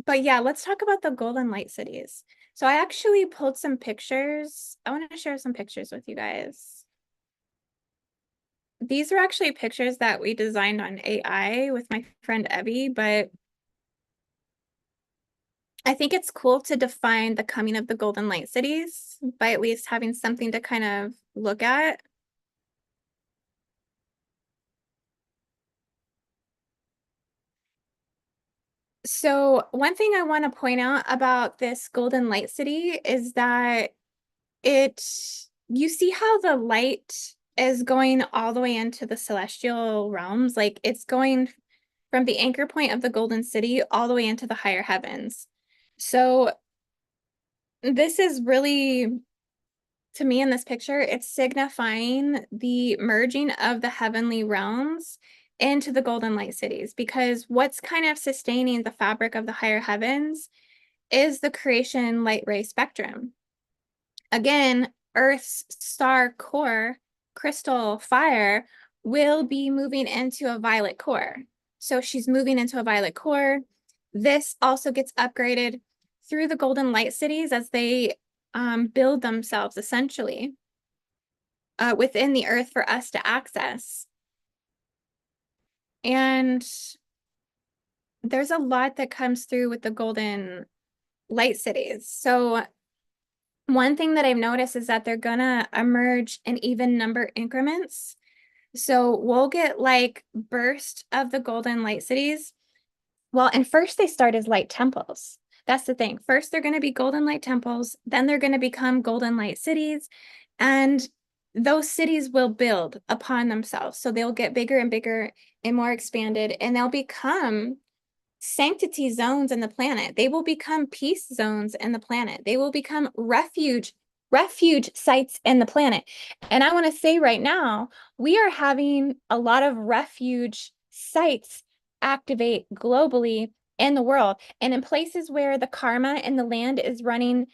but yeah, let's talk about the golden light cities. So I actually pulled some pictures. I want to share some pictures with you guys. These are actually pictures that we designed on AI with my friend Evie, but I think it's cool to define the coming of the golden light cities by at least having something to kind of look at. So one thing I want to point out about this golden light city is that it, you see how the light is going all the way into the celestial realms? Like it's going from the anchor point of the golden city all the way into the higher heavens. So this is really, to me in this picture, it's signifying the merging of the heavenly realms into the golden light cities, because what's kind of sustaining the fabric of the higher heavens is the creation light ray spectrum. Again, Earth's star core, crystal fire, will be moving into a violet core. So she's moving into a violet core. This also gets upgraded through the golden light cities as they build themselves essentially within the earth for us to access. And there's a lot that comes through with the golden light cities. So one thing that I've noticed is that they're gonna emerge in even number increments. So we'll get like burst of the golden light cities. Well, and first they start as light temples. That's the thing. First, they're going to be golden light temples. Then they're going to become golden light cities. And those cities will build upon themselves. So they'll get bigger and bigger and more expanded, and they'll become sanctity zones in the planet. They will become peace zones in the planet. They will become refuge sites in the planet. And I want to say right now, we are having a lot of refuge sites activate globally in the world, and in places where the karma in the land is running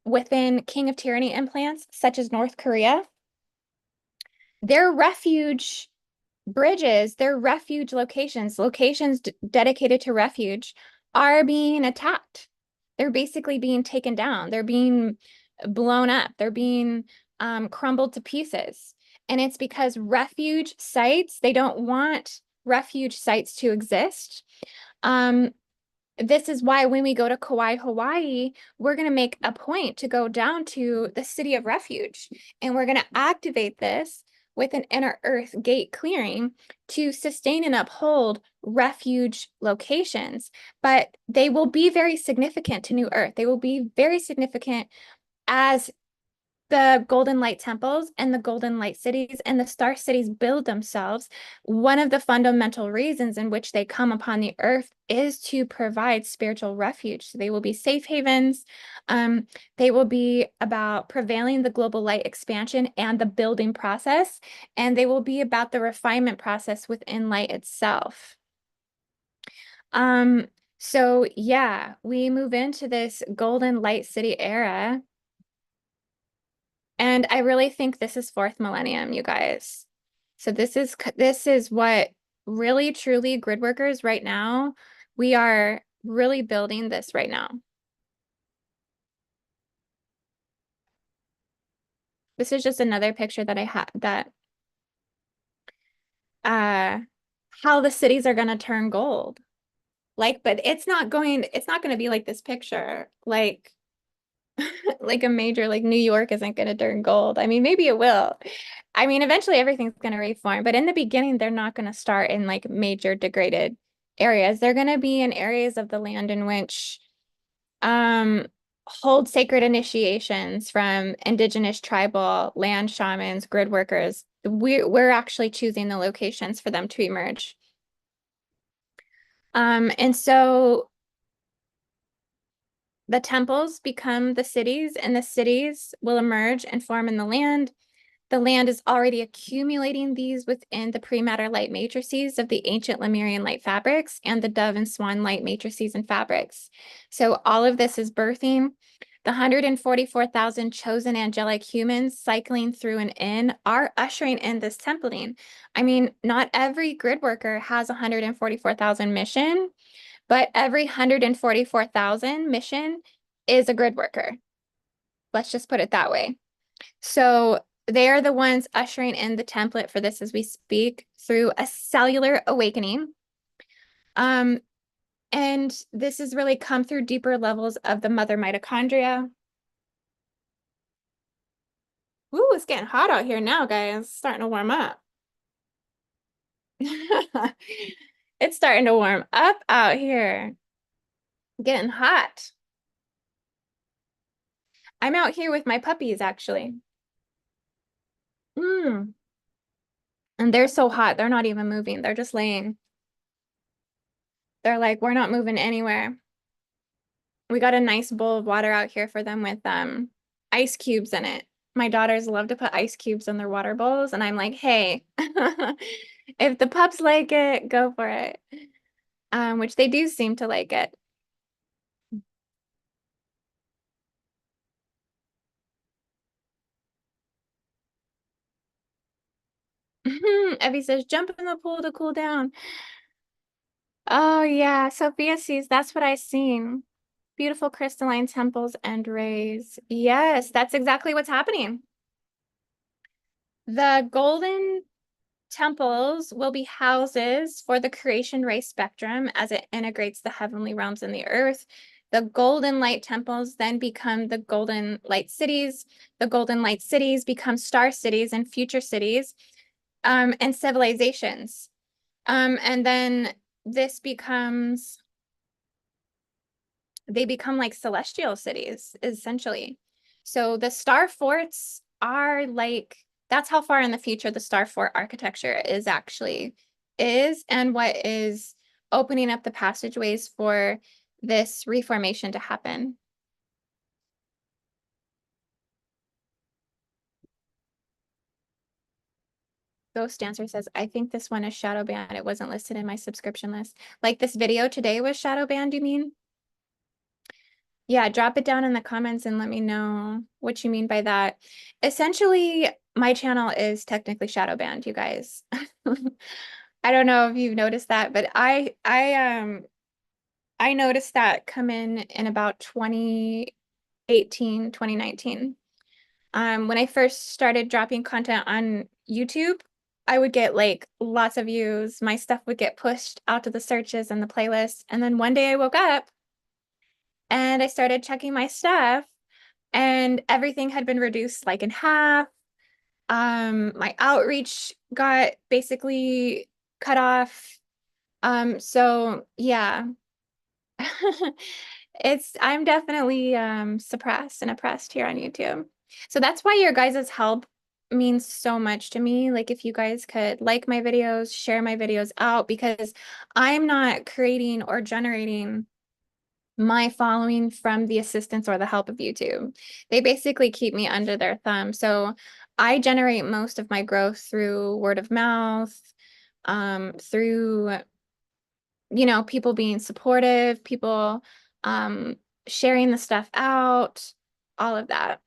within King of Tyranny implants, such as North Korea. Their refuge bridges, their refuge locations dedicated to refuge, are being attacked. They're basically being taken down. They're being blown up. They're being crumbled to pieces. And it's because refuge sites, they don't want refuge sites to exist. This is why when we go to Kauai, Hawaii, we're going to make a point to go down to the city of refuge, and we're going to activate this with an inner earth gate clearing to sustain and uphold refuge locations. But they will be very significant to New Earth. They will be very significant as the golden light temples and the golden light cities and the star cities build themselves. One of the fundamental reasons in which they come upon the earth is to provide spiritual refuge. So they will be safe havens. They will be about prevailing the global light expansion and the building process. And they will be about the refinement process within light itself. So yeah, we move into this golden light city era. And I really think this is fourth millennium, you guys. So this is what really truly grid workers right now, we are really building this right now. This is just another picture that I had that uh how the cities are gonna turn gold. Like, but it's not gonna be like this picture. Like a major, like New York isn't going to turn gold. I mean, maybe it will. I mean, eventually everything's going to reform, but in the beginning, they're not going to start in like major degraded areas. They're going to be in areas of the land in which um hold sacred initiations from indigenous tribal land shamans, grid workers. We're actually choosing the locations for them to emerge. And so the temples become the cities, and the cities will emerge and form in the land. The land is already accumulating these within the pre-matter light matrices of the ancient Lemurian light fabrics and the dove and swan light matrices and fabrics. So all of this is birthing. The 144,000 chosen angelic humans cycling through and in are ushering in this templating. I mean, not every grid worker has 144,000 mission, but every 144,000 mission is a grid worker. Let's just put it that way. So they are the ones ushering in the template for this as we speak through a cellular awakening. And this has really come through deeper levels of the mother mitochondria. Ooh, it's getting hot out here now, guys. It's starting to warm up. It's starting to warm up out here. Getting hot. I'm out here with my puppies, actually. And they're so hot. They're not even moving. They're just laying. They're like, we're not moving anywhere. We got a nice bowl of water out here for them with ice cubes in it. My daughters love to put ice cubes in their water bowls, and I'm like, hey, if the pups like it, go for it. Which they do seem to like it. Evie says, jump in the pool to cool down. Oh yeah, Sophia sees, that's what I seen. Beautiful crystalline temples and rays. Yes, that's exactly what's happening. The golden temples will be houses for the creation ray spectrum as it integrates the heavenly realms and the earth. The golden light temples then become the golden light cities. The golden light cities become star cities and future cities and civilizations. And then this becomes, they become like celestial cities, essentially. So the star forts are like That's how far in the future the star fort architecture is actually and what is opening up the passageways for this reformation to happen. Ghost Dancer says, I think this one is shadow banned. It wasn't listed in my subscription list. Like this video today was shadow banned, you mean? Yeah, drop it down in the comments and let me know what you mean by that. Essentially, my channel is technically shadow banned, you guys. I don't know if you've noticed that, but I noticed that come in about 2018, 2019. When I first started dropping content on YouTube, I would get like lots of views. My stuff would get pushed out to the searches and the playlists. And then one day I woke up and I started checking my stuff and everything had been reduced like in half. My outreach got basically cut off. So yeah. I'm definitely suppressed and oppressed here on YouTube. So that's why your guys' help means so much to me. Like if you guys could like my videos, share my videos out, because I'm not creating or generating my following from the assistance or the help of YouTube. They basically keep me under their thumb. So I generate most of my growth through word of mouth, through people being supportive, people sharing the stuff out, all of that.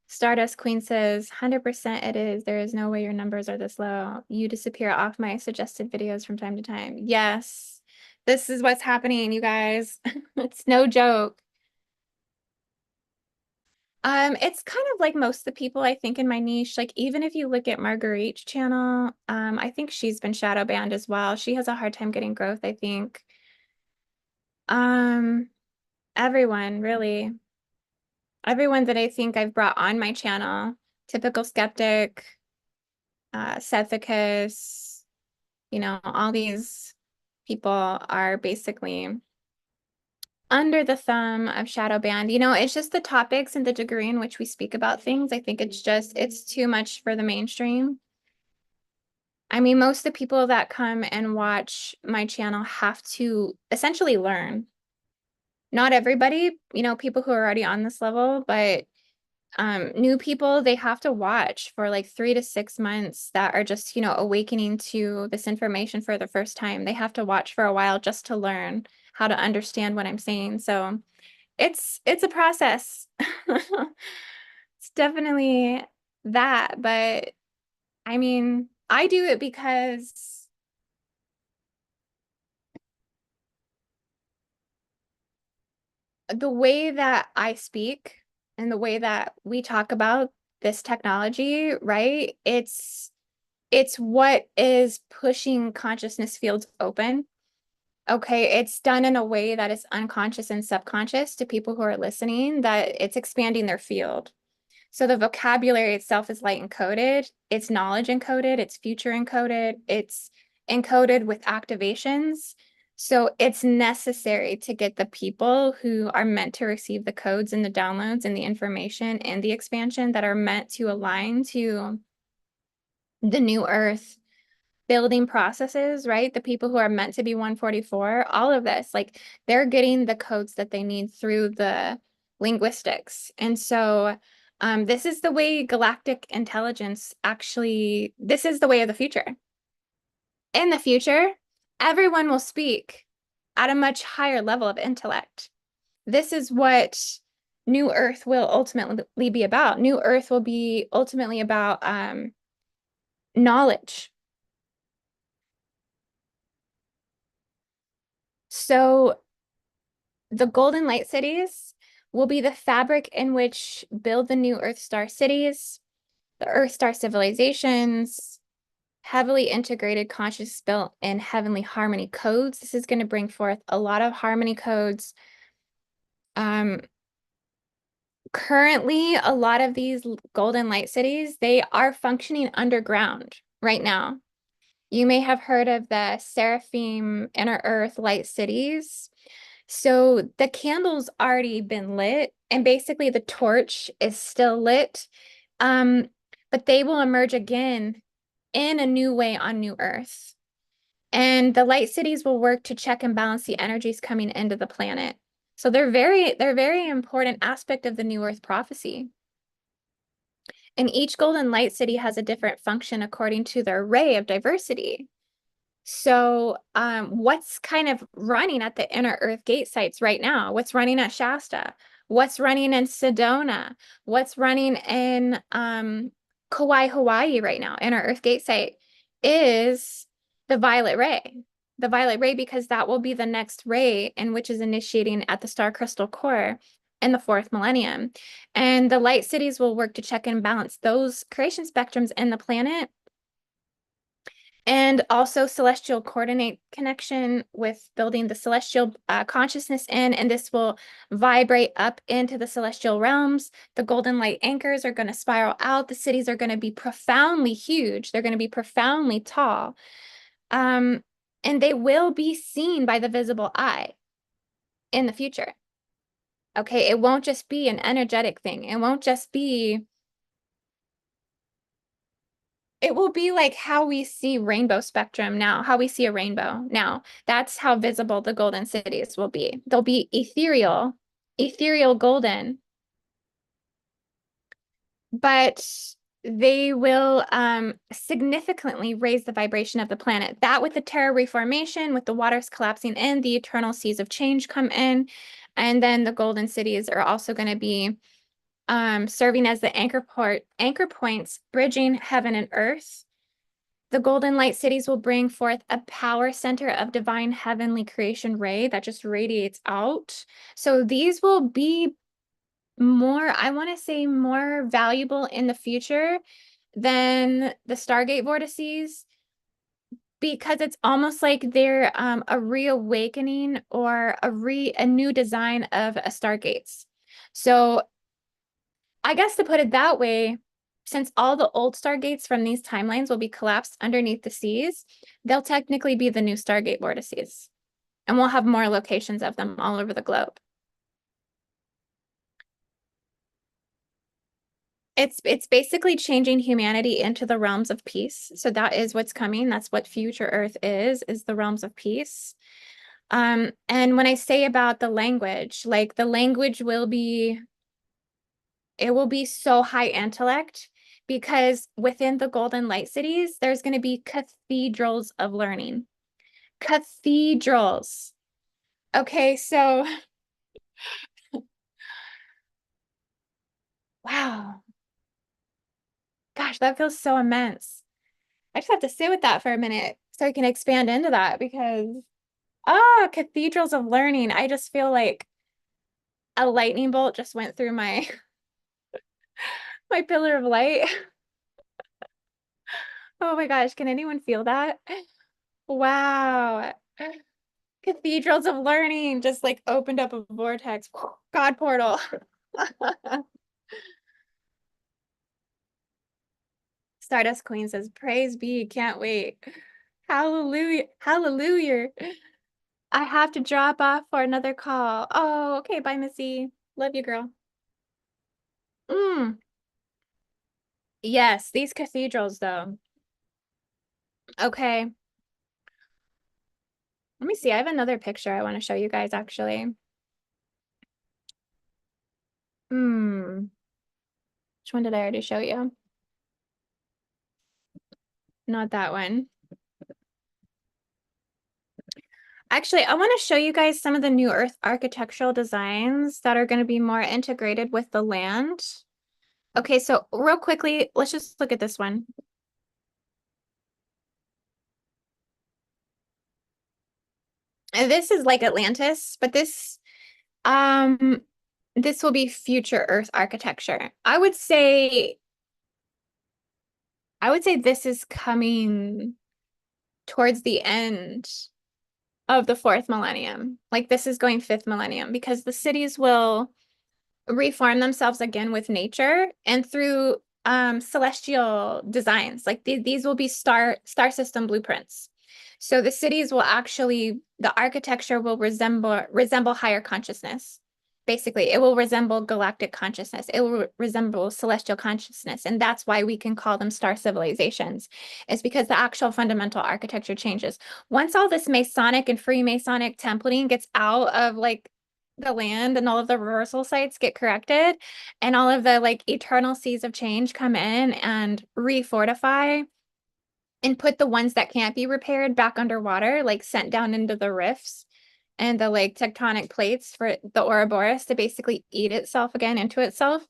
Stardust Queen says, 100% it is. There is no way your numbers are this low. You disappear off my suggested videos from time to time. Yes, this is what's happening, you guys. It's no joke. It's kind of like most of the people I think in my niche. Like even if you look at Marguerite's channel, I think she's been shadow banned as well. She has a hard time getting growth, I think. Um, Everyone, really. Everyone that I think I've brought on my channel, Typical Skeptic, Sethicus, all these people are basically under the thumb of shadow banned. It's just the topics and the degree in which we speak about things. I think it's too much for the mainstream. I mean, most of the people that come and watch my channel have to essentially learn. Not everybody, people who are already on this level, but new people, they have to watch for like 3 to 6 months that are just, awakening to this information for the first time. They have to watch for a while just to learn how to understand what I'm saying. So it's a process. It's definitely that, but I mean, I do it because the way that I speak and the way that we talk about this technology, right? It's what is pushing consciousness fields open. Okay, it's done in a way that is unconscious and subconscious to people who are listening, that it's expanding their field. So the vocabulary itself is light encoded, it's knowledge encoded, it's future encoded, it's encoded with activations. So it's necessary to get the people who are meant to receive the codes and the downloads and the information and the expansion that are meant to align to the new earth building processes, right? The people who are meant to be 144, all of this, like they're getting the codes that they need through the linguistics. And so this is the way galactic intelligence actually, this is the way of the future. In the future, everyone will speak at a much higher level of intellect. This is what New Earth will ultimately be about. New Earth will be ultimately about knowledge. So the golden light cities will be the fabric in which build the new Earth star cities, the Earth star civilizations, heavily integrated conscious built in heavenly harmony codes. This is going to bring forth a lot of harmony codes. Currently, a lot of these golden light cities, they are functioning underground right now. You may have heard of the Seraphim Inner Earth light cities. So the candle's already been lit, and basically the torch is still lit, But they will emerge again in a new way on New Earth. And the light cities will work to check and balance the energies coming into the planet. So they're very important aspect of the New Earth prophecy. And each golden light city has a different function according to their array of diversity. So what's kind of running at the inner Earth gate sites right now? What's running at Shasta? What's running in Sedona? What's running in Kauai, Hawaii right now, inner Earth gate site, is the violet ray. The violet ray, because that will be the next ray, and which is initiating at the star crystal core in the fourth millennium. And the light cities will work to check and balance those creation spectrums in the planet, and also celestial coordinate connection with building the celestial consciousness in, and this will vibrate up into the celestial realms. The golden light anchors are going to spiral out. The cities are going to be profoundly huge. They're going to be profoundly tall. And they will be seen by the visible eye in the future. Okay, it won't just be an energetic thing. It won't just be, it will be like how we see rainbow spectrum now, how we see a rainbow now. That's how visible the golden cities will be. They'll be ethereal golden, but they will significantly raise the vibration of the planet. That with the Terra reformation, with the waters collapsing in, the eternal seas of change come in, and then the golden cities are also going to be serving as the anchor points, bridging heaven and earth. The golden light cities will bring forth a power center of divine heavenly creation ray that just radiates out. So these will be more, I want to say, more valuable in the future than the Stargate vortices, because it's almost like they're a reawakening or a new design of a Stargates. So I guess to put it that way, since all the old Stargates from these timelines will be collapsed underneath the seas, they'll technically be the new Stargate vortices. And we'll have more locations of them all over the globe. It's basically changing humanity into the realms of peace. So that is what's coming. That's what future Earth is the realms of peace. And when I say about the language, like the language will be, it will be so high intellect, because within the golden light cities, there's going to be cathedrals of learning. Cathedrals. Okay, so wow. Gosh, that feels so immense. I just have to sit with that for a minute so I can expand into that, because cathedrals of learning. I just feel like a lightning bolt just went through my my pillar of light. Oh my gosh, can anyone feel that? Wow. Cathedrals of learning just like opened up a vortex. God portal. Stardust Queen says, praise be, can't wait. Hallelujah. Hallelujah. I have to drop off for another call. Oh, okay. Bye, Missy. Love you, girl. Mm. Yes, these cathedrals, though. Okay. Let me see. I have another picture I want to show you guys, actually. Hmm. Which one did I already show you? Not that one. Actually, I want to show you guys some of the new Earth architectural designs that are going to be more integrated with the land. Okay, so real quickly, let's just look at this one. And this is like Atlantis, but this will be future Earth architecture. I would say this is coming towards the end of the fourth millennium. Like this is going fifth millennium, because the cities will reform themselves again with nature and through celestial designs. Like these will be star system blueprints. So the cities will actually, the architecture will resemble higher consciousness. Basically, it will resemble galactic consciousness. It will resemble celestial consciousness. And that's why we can call them star civilizations, is because the actual fundamental architecture changes. Once all this Masonic and Freemasonic templating gets out of like the land and all of the reversal sites get corrected and all of the like eternal seas of change come in and refortify and put the ones that can't be repaired back underwater, like sent down into the rifts and the like tectonic plates for the Ouroboros to basically eat itself again into itself.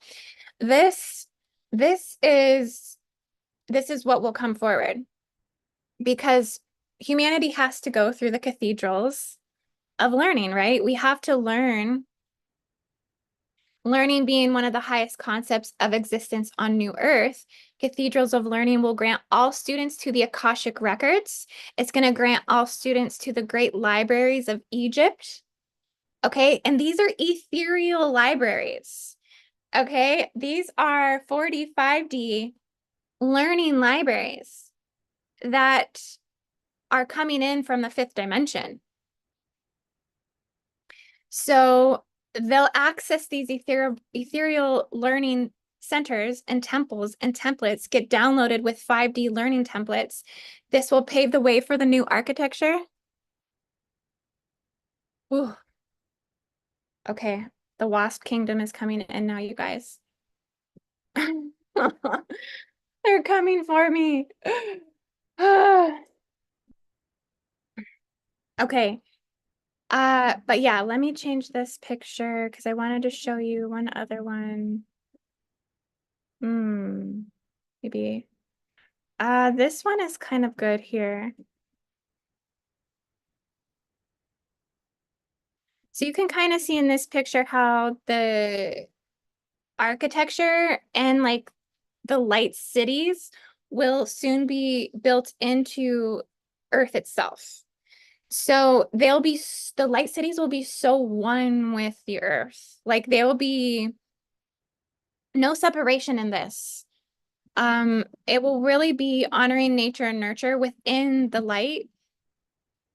This this is this is what will come forward because humanity has to go through the cathedrals of learning, right? We have to learn, learning being one of the highest concepts of existence on New Earth. Cathedrals of learning will grant all students to the Akashic records. It's going to grant all students to the great libraries of Egypt. Okay, and these are ethereal libraries. Okay, these are 4D, 5D learning libraries that are coming in from the fifth dimension. So they'll access these ethereal learning centers and temples and templates, get downloaded with 5D learning templates. This will pave the way for the new architecture. Ooh. Okay, the Wasp Kingdom is coming in now, you guys. They're coming for me. Okay. But yeah, let me change this picture because I wanted to show you one other one. Maybe. This one is kind of good here. So you can kind of see in this picture how the architecture and like the light cities will soon be built into Earth itself. So the light cities will be so one with the Earth. Like there will be no separation in this. It will really be honoring nature and nurture within the light.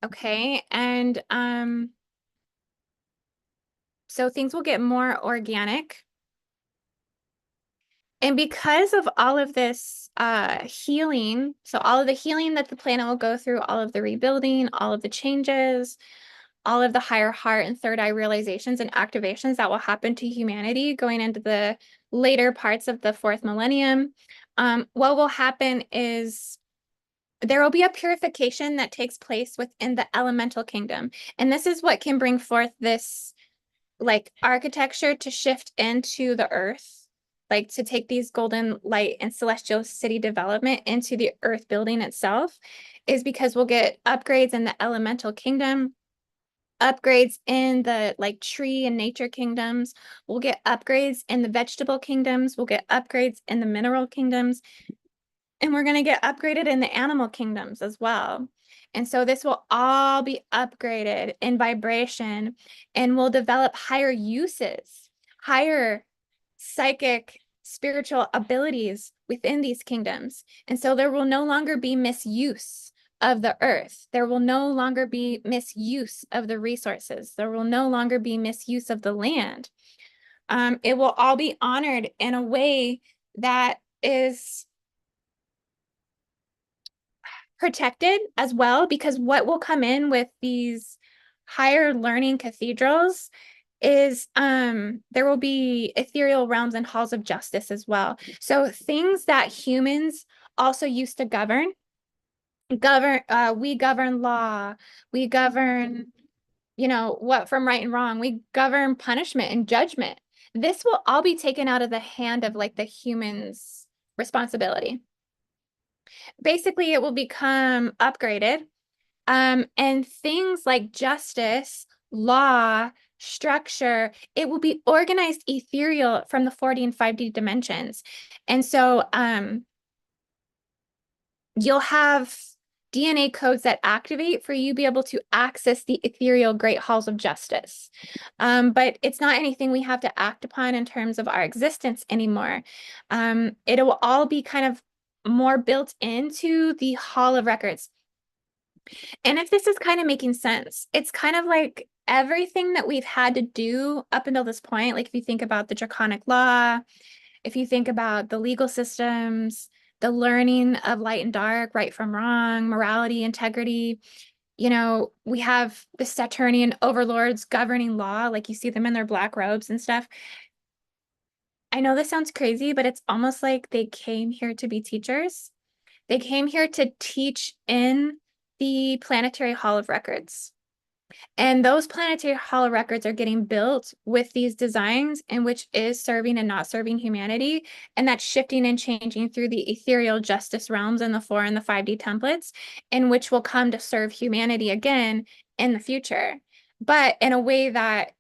Okay. And so things will get more organic. And because of all of this healing, so all of the healing that the planet will go through, all of the rebuilding, all of the changes, all of the higher heart and third eye realizations and activations that will happen to humanity going into the later parts of the fourth millennium, what will happen is there will be a purification that takes place within the elemental kingdom. And this is what can bring forth this like architecture to shift into the earth, like to take these golden light and celestial city development into the earth building itself, is because we'll get upgrades in the elemental kingdom, upgrades in the like tree and nature kingdoms. We'll get upgrades in the vegetable kingdoms. We'll get upgrades in the mineral kingdoms. And we're going to get upgraded in the animal kingdoms as well. And so this will all be upgraded in vibration and will develop higher uses, higher psychic, spiritual abilities within these kingdoms. And so there will no longer be misuse of the earth. There will no longer be misuse of the resources. There will no longer be misuse of the land. It will all be honored in a way that is protected as well, because what will come in with these higher learning cathedrals is there will be ethereal realms and halls of justice as well. So things that humans also used to we govern law, we govern, you know, what from right and wrong, we govern punishment and judgment. This will all be taken out of the hand of like the humans' responsibility. Basically, it will become upgraded. And things like justice, law, structure, it will be organized ethereal from the 4D and 5D dimensions. And so you'll have DNA codes that activate for you to be able to access the ethereal great halls of justice. But it's not anything we have to act upon in terms of our existence anymore. It will all be kind of more built into the Hall of Records. And if this is kind of making sense, it's kind of like everything that we've had to do up until this point, like if you think about the draconic law, if you think about the legal systems, the learning of light and dark, right from wrong, morality, integrity, we have the Saturnian overlords governing law, like you see them in their black robes and stuff. I know this sounds crazy, but it's almost like they came here to be teachers. They came here to teach in the planetary hall of records. And those planetary hall of records are getting built with these designs in which is serving and not serving humanity. And that's shifting and changing through the ethereal justice realms and the 4 and the 5D templates, in which will come to serve humanity again in the future. But in a way that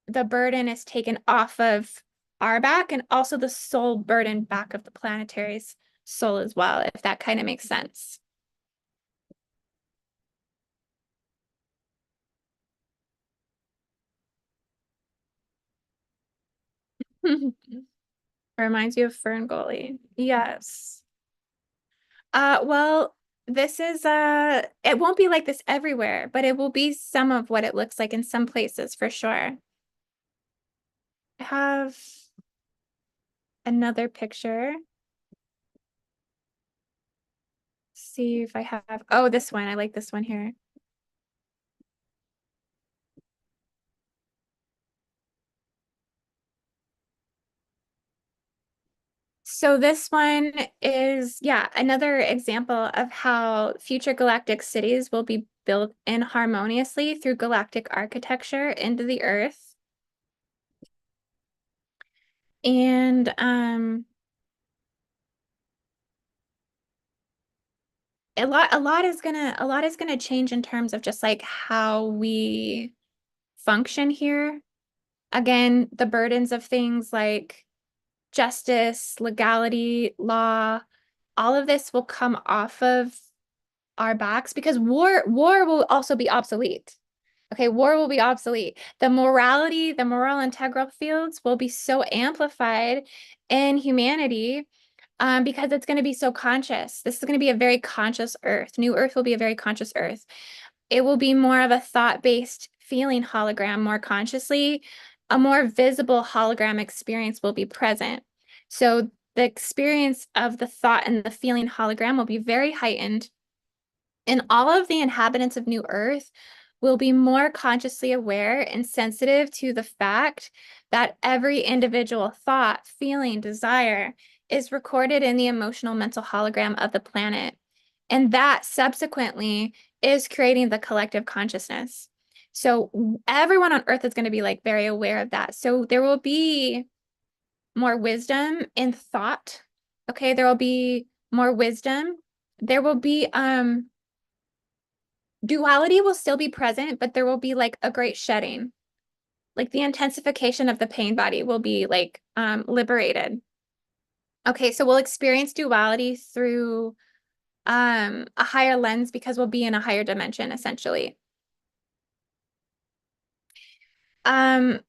the burden is taken off of our back and also the soul burden back of the planetary's soul as well, if that kind of makes sense. Reminds you of Ferngully. Yes. Well, this is it won't be like this everywhere, but it will be some of what it looks like in some places for sure. I have another picture. See if I have, oh, this one. I like this one here. So this one is, yeah, another example of how future galactic cities will be built in harmoniously through galactic architecture into the Earth. And a lot is gonna change in terms of just like how we function here. Again, the burdens of things like justice, legality, law, all of this will come off of our backs because war will also be obsolete. Okay, war will be obsolete. The morality, the moral integral fields will be so amplified in humanity because it's going to be so conscious. This is going to be a very conscious Earth. New Earth will be a very conscious Earth. It will be more of a thought-based feeling hologram more consciously. A more visible hologram experience will be present. So the experience of the thought and the feeling hologram will be very heightened. And all of the inhabitants of New Earth will be more consciously aware and sensitive to the fact that every individual thought, feeling, desire is recorded in the emotional mental hologram of the planet. And that subsequently is creating the collective consciousness. So everyone on Earth is going to be like very aware of that. So there will be more wisdom in thought. Okay, there will be more wisdom. There will be duality will still be present, but there will be like a great shedding. Like the intensification of the pain body will be like liberated. Okay, so we'll experience duality through a higher lens because we'll be in a higher dimension essentially. Um,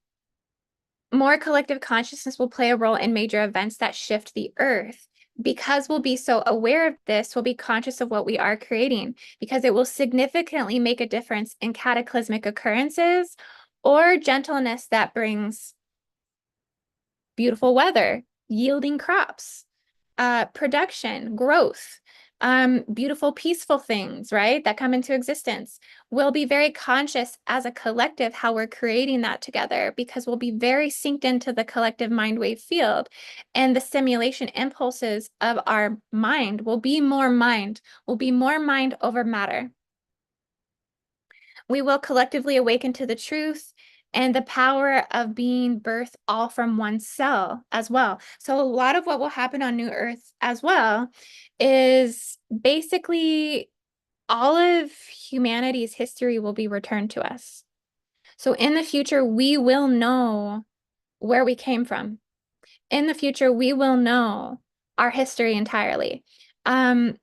More collective consciousness will play a role in major events that shift the earth. Because we'll be so aware of this, we'll be conscious of what we are creating because it will significantly make a difference in cataclysmic occurrences or gentleness that brings beautiful weather, yielding crops, production, growth, beautiful, peaceful things, right, that come into existence. We'll be very conscious as a collective how we're creating that together because we'll be very synced into the collective mind wave field. And the simulation impulses of our mind will be more mind over matter. We will collectively awaken to the truth and the power of being birthed all from one cell as well. So a lot of what will happen on New Earth as well is basically all of humanity's history will be returned to us. So in the future, we will know where we came from. In the future, we will know our history entirely. And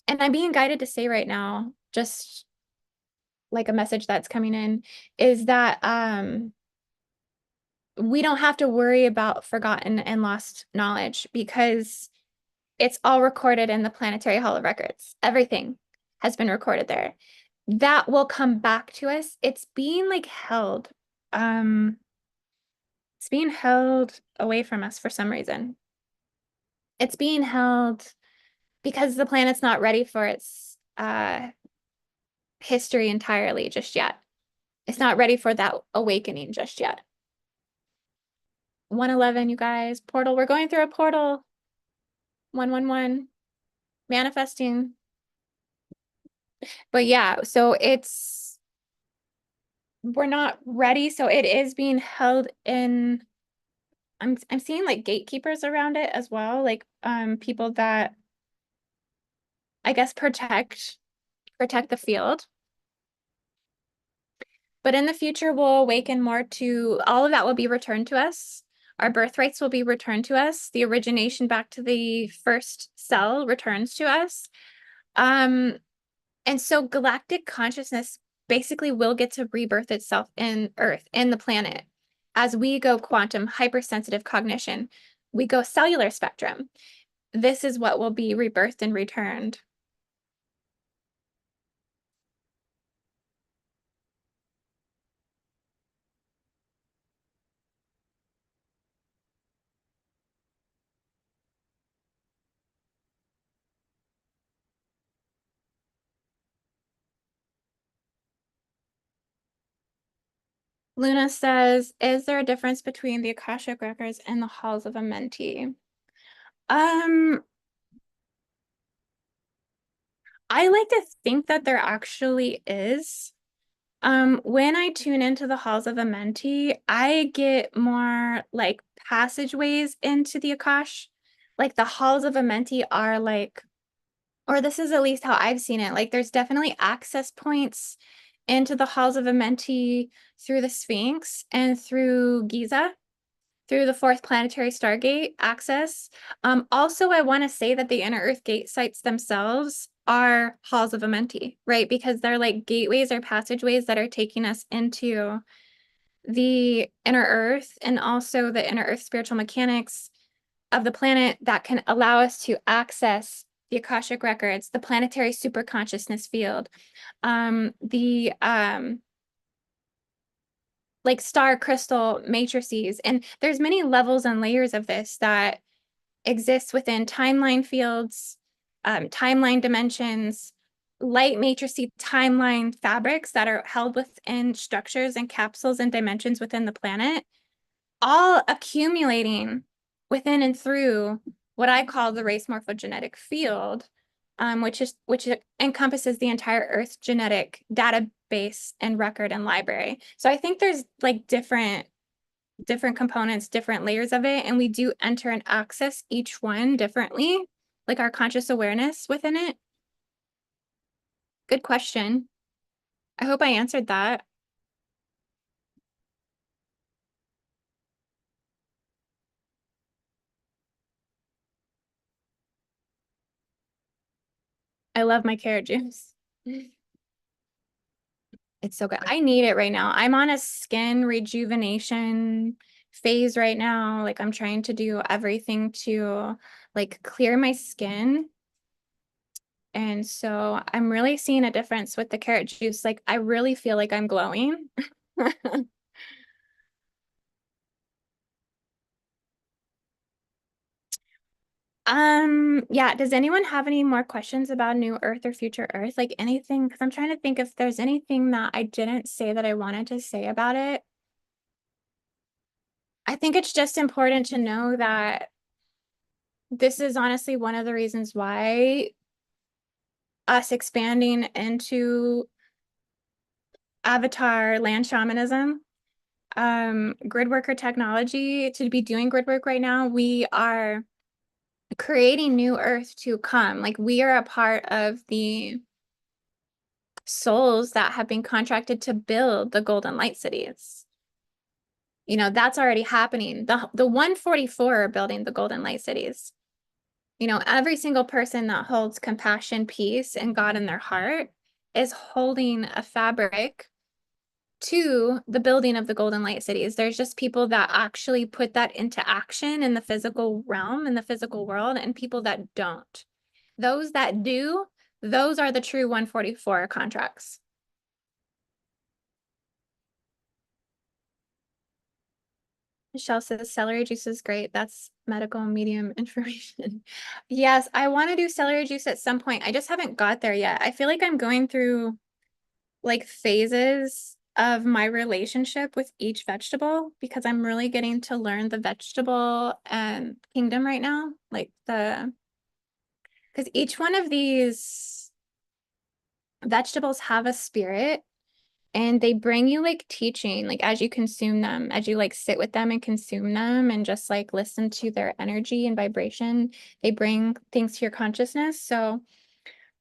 I'm being guided to say right now, just like a message that's coming in, is that we don't have to worry about forgotten and lost knowledge because it's all recorded in the planetary hall of records. Everything has been recorded there. that will come back to us. It's being like held. It's being held away from us for some reason. It's being held because the planet's not ready for its history entirely just yet. It's not ready for that awakening just yet. 111, you guys. Portal. We're going through a portal. 111. Manifesting. But yeah, so we're not ready. So it is being held in. I'm seeing like gatekeepers around it as well, like people that I guess protect the field. But in the future, we'll awaken more to all of that will be returned to us. Our birthrights will be returned to us. The origination back to the first cell returns to us. And so galactic consciousness basically will get to rebirth itself in Earth, in the planet. As we go quantum hypersensitive cognition, we go cellular spectrum. This is what will be rebirthed and returned. Luna says, is there a difference between the Akashic records and the halls of a mentee? I like to think that there actually is. When I tune into the halls of a mentee, I get more like passageways into the Akash. Like the halls of a mentee are like, or this is at least how I've seen it. Like there's definitely access points into the halls of a mentee through the Sphinx and through Giza, through the fourth planetary Stargate access. Also, I want to say that the inner Earth gate sites themselves are halls of a mentee, right? Because they're like gateways or passageways that are taking us into the inner Earth and also the inner Earth spiritual mechanics of the planet that can allow us to access the Akashic records, the planetary superconsciousness field, the like star crystal matrices. And there's many levels and layers of this that exist within timeline fields, timeline dimensions, light matricey timeline fabrics that are held within structures and capsules and dimensions within the planet, all accumulating within and through what I call the race morphogenetic field, which encompasses the entire Earth genetic database and record and library. So I think there's like different components, different layers of it, and we do enter and access each one differently, like our conscious awareness within it. Good question. I hope I answered that. I love my carrot juice. It's so good. I need it right now. I'm on a skin rejuvenation phase right now. Like I'm trying to do everything to like clear my skin. And so I'm really seeing a difference with the carrot juice. Like I really feel like I'm glowing. Yeah, does anyone have any more questions about New Earth or Future Earth? Like anything, because I'm trying to think if there's anything that I didn't say that I wanted to say about it. I think it's just important to know that this is honestly one of the reasons why us expanding into avatar land shamanism, grid worker technology, to be doing grid work right now, we are creating new Earth to come. Like we are a part of the souls that have been contracted to build the golden light cities. You know, that's already happening. The 144 are building the golden light cities. You know, every single person that holds compassion, peace, and God in their heart is holding a fabric to the building of the golden light cities. There's just people that actually put that into action in the physical realm, in the physical world, and people that don't. Those that do, those are the true 144 contracts. Michelle says celery juice is great. That's medical medium information. Yes, I want to do celery juice at some point. I just haven't got there yet. I feel like I'm going through like phases of my relationship with each vegetable because I'm really getting to learn the vegetable kingdom right now. Like because each one of these vegetables have a spirit and they bring you like teaching, like as you consume them, as you like sit with them and consume them and just like listen to their energy and vibration, they bring things to your consciousness. So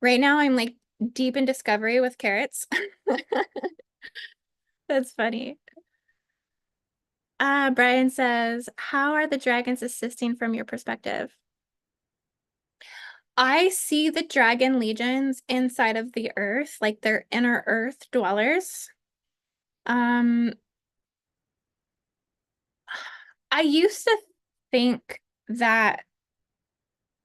right now I'm like deep in discovery with carrots. That's funny. Brian says, how are the dragons assisting from your perspective? I see the dragon legions inside of the earth, like they're inner earth dwellers. Um, I used to think that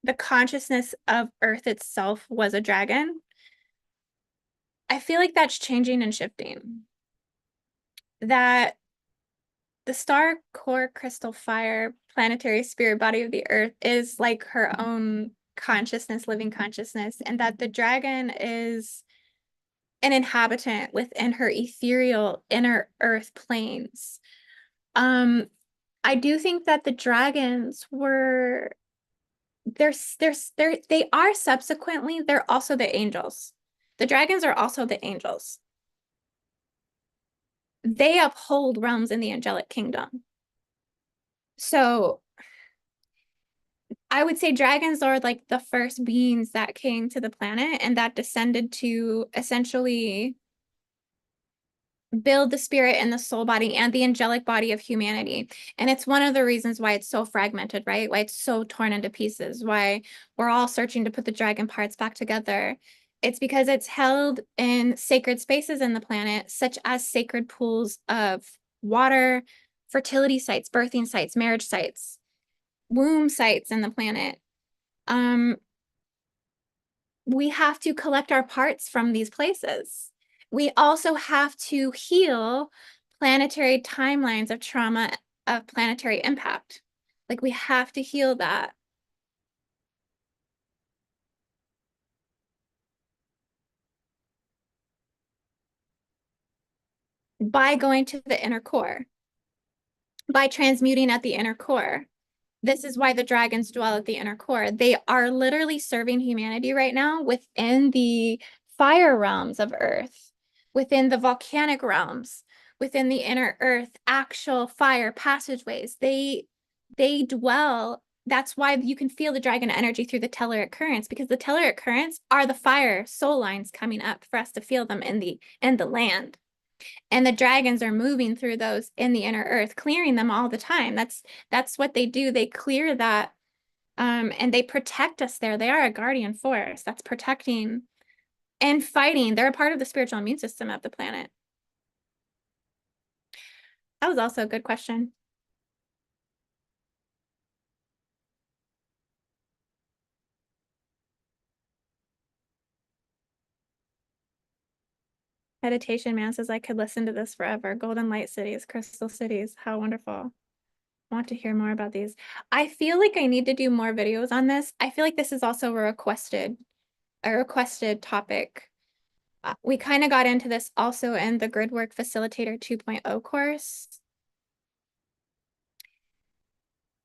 the consciousness of Earth itself was a dragon. I feel like that's changing and shifting. That the star core crystal fire planetary spirit body of the Earth is like her own consciousness, living consciousness, and that the dragon is an inhabitant within her ethereal inner Earth planes. Um, I do think that the dragons were they are subsequently, they're also the angels. The dragons are also the angels. They uphold realms in the angelic kingdom. So I would say dragons are like the first beings that came to the planet and that descended to essentially build the spirit and the soul body and the angelic body of humanity. And it's one of the reasons why it's so fragmented, right? Why it's so torn into pieces, why we're all searching to put the dragon parts back together. It's because it's held in sacred spaces in the planet, such as sacred pools of water, fertility sites, birthing sites, marriage sites, womb sites in the planet. Um, we have to collect our parts from these places. We also have to heal planetary timelines of trauma of planetary impact. Like we have to heal that. By going to the inner core, by transmuting at the inner core. This is why the dragons dwell at the inner core. They are literally serving humanity right now within the fire realms of Earth, within the volcanic realms, within the inner Earth, actual fire passageways. They dwell. That's why you can feel the dragon energy through the telluric currents, because the telluric currents are the fire soul lines coming up for us to feel them in the land. And the dragons are moving through those in the inner earth, clearing them all the time. That's what they do. They clear that, and they protect us there. They are a guardian force that's protecting and fighting. They're a part of the spiritual immune system of the planet. That was also a good question. Meditation Man says I could listen to this forever. Golden light cities, crystal cities. How wonderful. Want to hear more about these. I feel like I need to do more videos on this. I feel like this is also a requested topic. We kind of got into this also in the Gridwork Facilitator 2.0 course.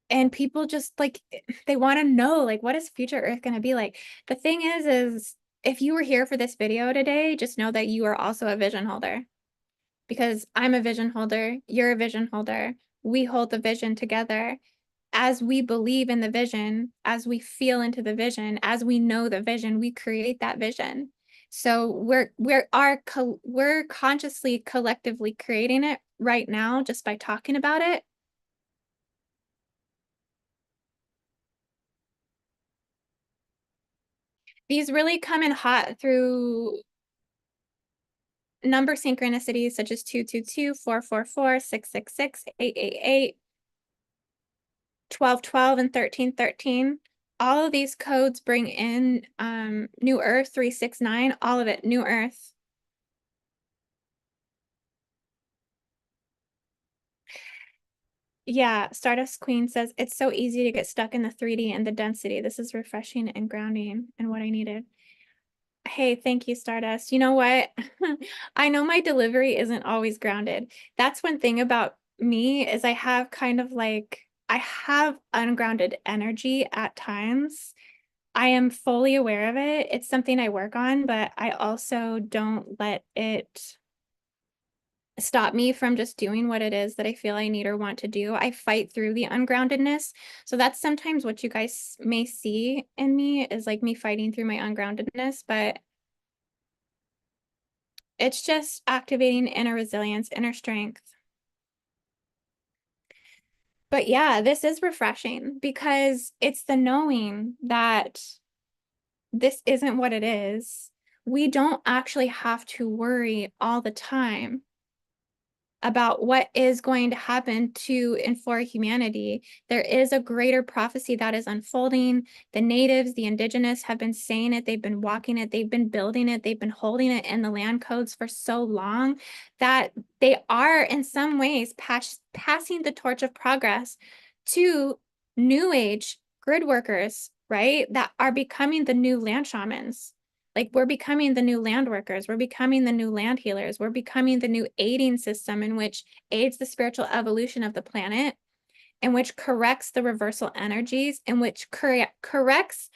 And people just like, they want to know, like, what is future Earth going to be like? The thing is if you were here for this video today, just know that you are also a vision holder because I'm a vision holder, you're a vision holder. We hold the vision together. As we believe in the vision, as we feel into the vision, as we know the vision, we create that vision. So we're consciously collectively creating it right now just by talking about it. These really come in hot through number synchronicities such as 222, 444, 666, 888, 1212, and 1313. All of these codes bring in New Earth 369, all of it, New Earth. Yeah, Stardust Queen says it's so easy to get stuck in the 3D and the density. This is refreshing and grounding and what I needed. Hey, thank you, Stardust. You know what? I know my delivery isn't always grounded. That's one thing about me is I have kind of like I have ungrounded energy at times. I am fully aware of it. It's something I work on, but I also don't let it stop me from just doing what it is that I feel I need or want to do. I fight through the ungroundedness. So that's sometimes what you guys may see in me is like me fighting through my ungroundedness, but it's just activating inner resilience, inner strength. But yeah, this is refreshing because it's the knowing that this isn't what it is. We don't actually have to worry all the time about what is going to happen to and for humanity. There is a greater prophecy that is unfolding. The natives, the indigenous have been saying it, they've been walking it, they've been building it, they've been holding it in the land codes for so long that they are in some ways passing the torch of progress to new age grid workers, right? That are becoming the new land shamans. Like we're becoming the new land workers, we're becoming the new land healers, we're becoming the new aiding system in which aids the spiritual evolution of the planet, in which corrects the reversal energies, in which corrects,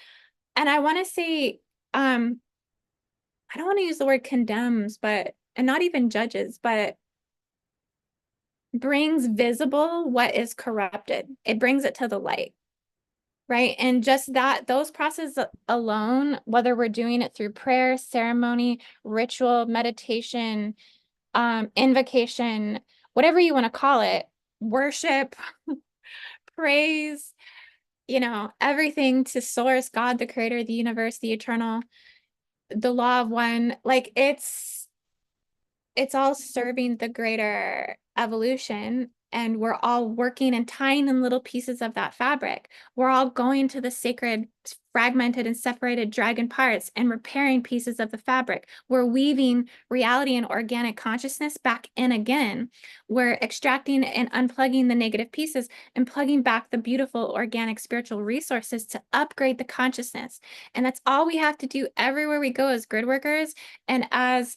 and I want to say, I don't want to use the word condemns, but, and not even judges, but brings visible what is corrupted. It brings it to the light. Right. And just that, those processes alone, whether we're doing it through prayer, ceremony, ritual, meditation, invocation, whatever you want to call it, worship, praise, everything to source, God, the creator, the universe, the eternal, the law of one, like it's all serving the greater evolution, and we're all working and tying in little pieces of that fabric. We're all going to the sacred fragmented and separated dragon parts and repairing pieces of the fabric. We're weaving reality and organic consciousness back in again. We're extracting and unplugging the negative pieces and plugging back the beautiful organic spiritual resources to upgrade the consciousness. And that's all we have to do everywhere we go as grid workers and as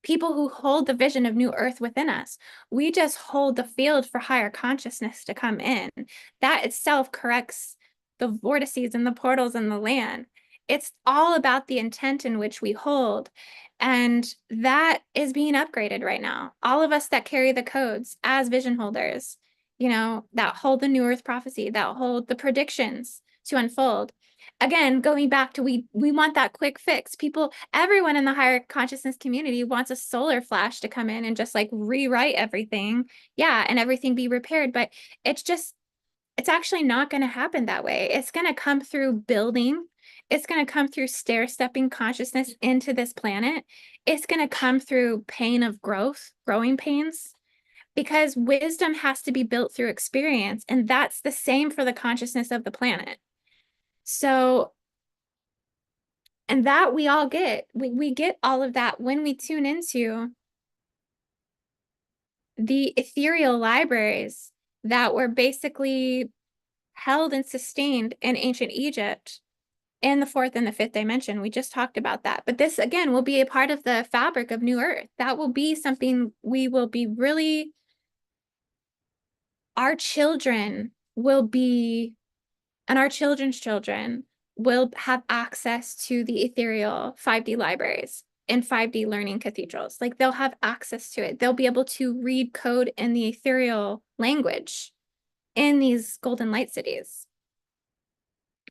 people who hold the vision of new earth within us. We just hold the field for higher consciousness to come in. That itself corrects the vortices and the portals and the land. It's all about the intent in which we hold. And that is being upgraded right now. All of us that carry the codes as vision holders, that hold the new earth prophecy, that hold the predictions to unfold. Again, going back to we want that quick fix. Everyone in the higher consciousness community wants a solar flash to come in and just like rewrite everything. Yeah, and everything be repaired, but it's actually not going to happen that way. It's going to come through building. It's going to come through stair-stepping consciousness into this planet. It's going to come through pain of growth, growing pains, because wisdom has to be built through experience, and that's the same for the consciousness of the planet. So, and that we all get. We get all of that when we tune into the ethereal libraries that were basically held and sustained in ancient Egypt in the fourth and the fifth dimension. We just talked about that. But this, again, will be a part of the fabric of New Earth. That will be something we will be really, our children will be, and our children's children will have access to the ethereal 5D libraries and 5D learning cathedrals. Like they'll have access to it. They'll be able to read code in the ethereal language in these golden light cities.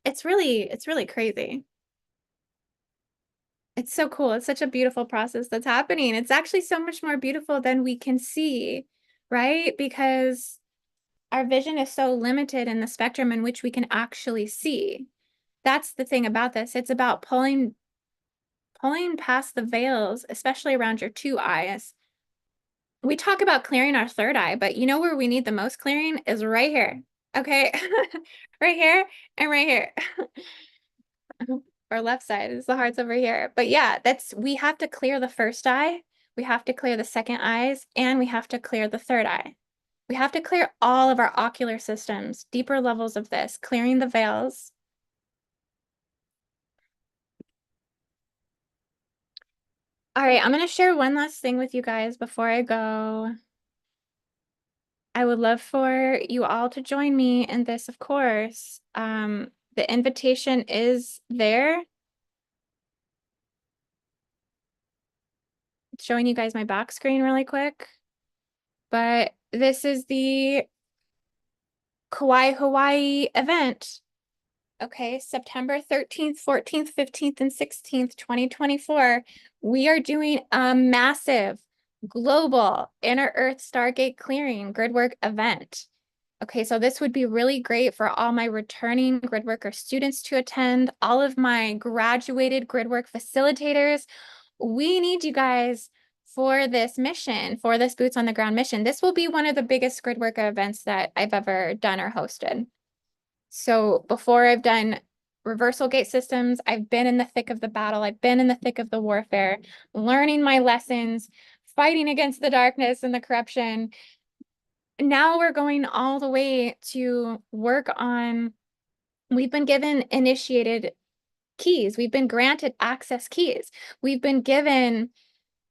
It's really crazy. It's so cool. It's such a beautiful process that's happening. It's actually so much more beautiful than we can see, right? Because our vision is so limited in the spectrum in which we can actually see. That's the thing about this. It's about pulling past the veils, especially around your two eyes. We talk about clearing our third eye, but you know where we need the most clearing is right here. Okay. Right here and right here. Our left side is the heart's over here. But yeah, we have to clear the first eye, we have to clear the second eyes, and we have to clear the third eye. We have to clear all of our ocular systems, deeper levels of this, clearing the veils. All right, I'm going to share one last thing with you guys before I go. I would love for you all to join me in this, of course. The invitation is there. Showing you guys my back screen really quick. But this is the Kauai, Hawaii event. Okay, September 13th, 14th, 15th, and 16th, 2024. We are doing a massive global inner Earth Stargate clearing gridwork event. Okay, so this would be really great for all my returning Gridworker students to attend, all of my graduated Gridwork facilitators. We need you guys for this mission, for this boots on the ground mission. This will be one of the biggest Gridworker events that I've ever done or hosted. So before I've done reversal gate systems, I've been in the thick of the battle. I've been in the thick of the warfare, learning my lessons, fighting against the darkness and the corruption. Now we're going all the way to work on, we've been given initiated keys. We've been granted access keys. We've been given,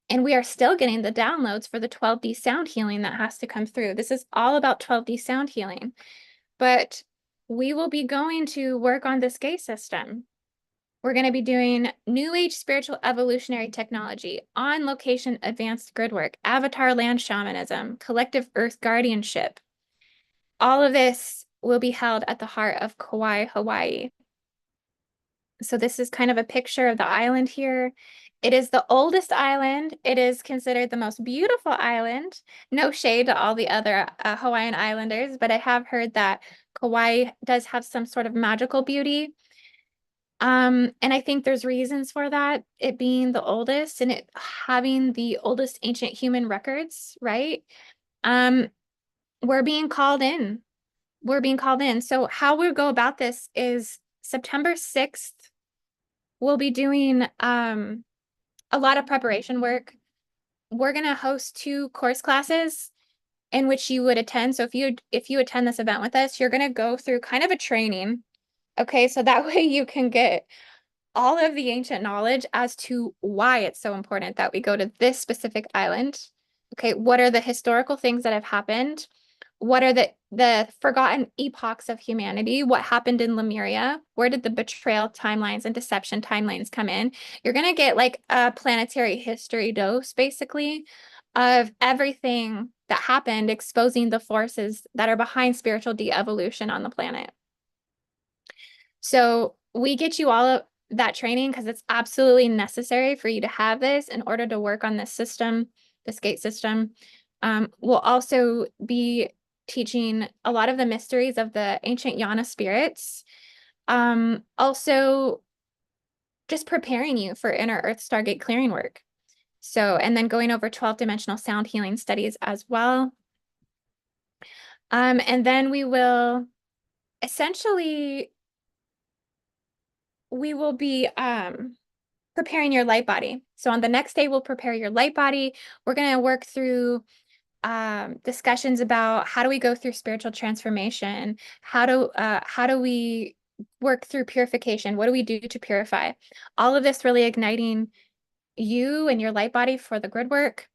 and we are still getting the downloads for the 12D sound healing that has to come through. This is all about 12D sound healing. But we will be going to work on this gate system. We're going to be doing New Age spiritual evolutionary technology, on location advanced gridwork, avatar land shamanism, collective earth guardianship. All of this will be held at the heart of Kauai, Hawaii. So this is kind of a picture of the island here. It is the oldest island. It is considered the most beautiful island. No shade to all the other Hawaiian islanders, but I have heard that Kauai does have some sort of magical beauty. And I think there's reasons for that, it being the oldest and it having the oldest ancient human records, right? Um, we're being called in. We're being called in. So how we go about this is September 6th, we'll be doing a lot of preparation work. We're going to host 2 course classes in which you would attend. So if you attend this event with us, you're going to go through kind of a training. Okay, so that way you can get all of the ancient knowledge as to why it's so important that we go to this specific island. Okay, what are the historical things that have happened? What are the forgotten epochs of humanity? What happened in Lemuria? Where did the betrayal timelines and deception timelines come in? You're going to get like a planetary history dose, basically, of everything that happened, exposing the forces that are behind spiritual de-evolution on the planet. So we get you all of that training because it's absolutely necessary for you to have this in order to work on this system, this gate system. We'll also be teaching a lot of the mysteries of the ancient Yana spirits. Also just preparing you for inner Earth Stargate clearing work. So, and then going over 12-dimensional sound healing studies as well. And then we will essentially, we will be preparing your light body. So on the next day, we'll prepare your light body. We're going to work through discussions about how do we go through spiritual transformation? How do we work through purification? What do we do to purify? All of this really igniting you and your light body for the grid work.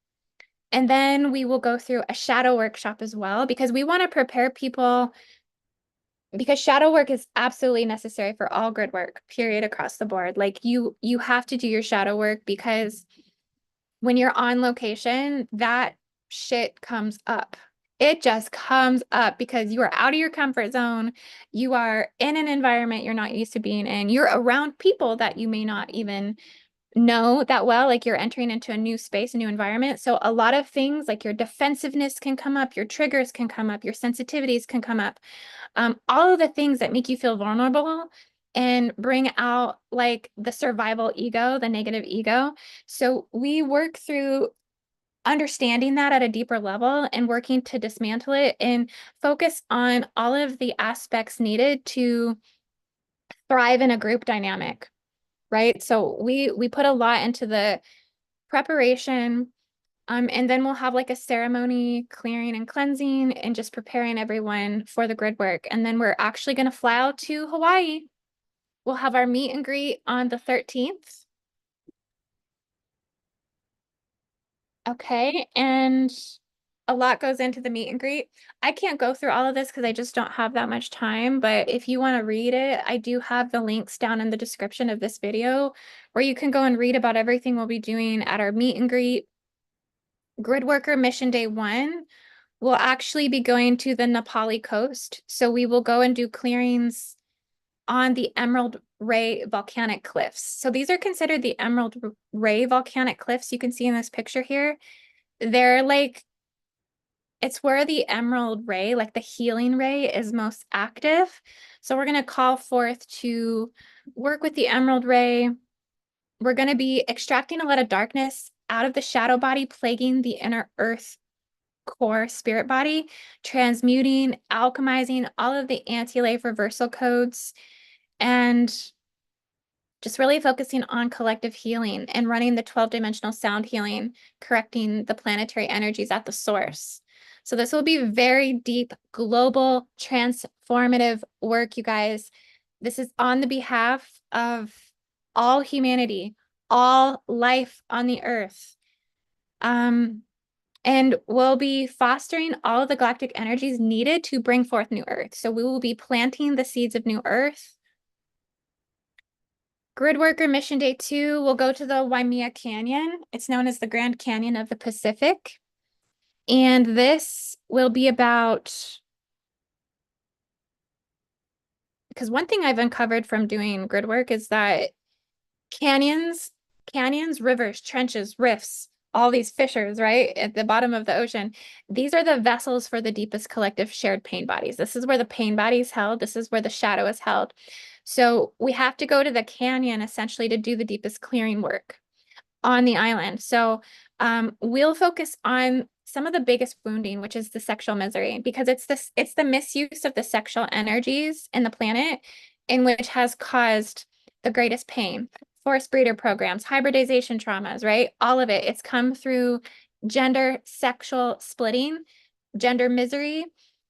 And then we will go through a shadow workshop as well, because we want to prepare people, because shadow work is absolutely necessary for all grid work, period, across the board. Like you have to do your shadow work because when you're on location, that shit comes up. It just comes up because you are out of your comfort zone. You are in an environment you're not used to being in. You're around people that you may not even know that well, like you're entering into a new space, a new environment. So a lot of things like your defensiveness can come up, your triggers can come up, your sensitivities can come up. All of the things that make you feel vulnerable and bring out like the survival ego, the negative ego. So we work through understanding that at a deeper level and working to dismantle it and focus on all of the aspects needed to thrive in a group dynamic, right? So we put a lot into the preparation And then we'll have like a ceremony clearing and cleansing and just preparing everyone for the grid work. And then we're actually going to fly out to Hawaii. We'll have our meet and greet on the 13th. Okay, and a lot goes into the meet and greet. I can't go through all of this because I just don't have that much time, but if you want to read it, I do have the links down in the description of this video where you can go and read about everything we'll be doing at our meet and greet. Gridworker Mission Day 1 will actually be going to the Nepali coast. So we will go and do clearings on the Emerald Ray volcanic cliffs. So these are considered the Emerald Ray volcanic cliffs you can see in this picture here. They're like, it's where the Emerald Ray, like the healing ray, is most active. So we're going to call forth to work with the Emerald Ray. We're going to be extracting a lot of darkness out of the shadow body, plaguing the inner earth core spirit body, transmuting, alchemizing all of the anti-life reversal codes, and just really focusing on collective healing and running the 12-dimensional sound healing, correcting the planetary energies at the source. So this will be very deep, global, transformative work, you guys. This is on the behalf of all humanity, all life on the earth. And we'll be fostering all of the galactic energies needed to bring forth new Earth. So we will be planting the seeds of new Earth. Gridworker Mission Day 2 will go to the Waimea Canyon. It's known as the Grand Canyon of the Pacific. And this will be about, because one thing I've uncovered from doing grid work is that canyons, rivers, trenches, rifts, all these fissures, right, at the bottom of the ocean, these are the vessels for the deepest collective shared pain bodies. This is where the pain body is held. This is where the shadow is held. So we have to go to the canyon essentially to do the deepest clearing work on the island. So we'll focus on some of the biggest wounding, which is the sexual misery, because it's the misuse of the sexual energies in the planet in which has caused the greatest pain. Forced breeder programs, hybridization traumas, right? All of it. It's come through gender, sexual splitting, gender misery,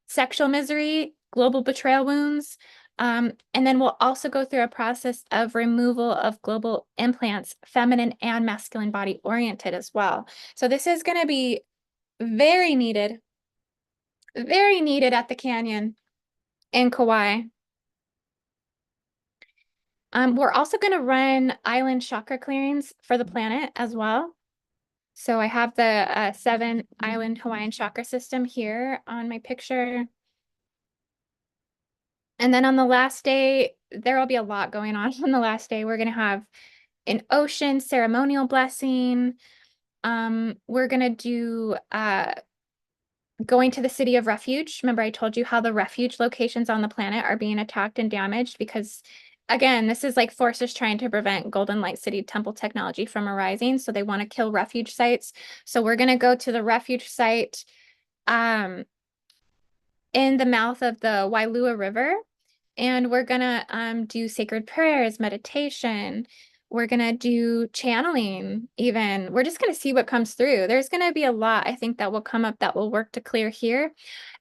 sexual misery, global betrayal wounds. And then we'll also go through a process of removal of global implants, feminine and masculine body oriented as well. So this is going to be very needed at the canyon in Kauai. We're also going to run island chakra clearings for the planet as well. So I have the 7 island Hawaiian chakra system here on my picture. And then on the last day, there will be a lot going on the last day. We're going to have an ocean ceremonial blessing. We're going to do going to the city of refuge. Remember, I told you how the refuge locations on the planet are being attacked and damaged because, again, this is like forces trying to prevent Golden Light City temple technology from arising. So they want to kill refuge sites. So we're going to go to the refuge site in the mouth of the Wailua River. And we're going to do sacred prayers, meditation. We're going to do channeling even. We're just going to see what comes through. There's going to be a lot, I think, that will come up that will work to clear here.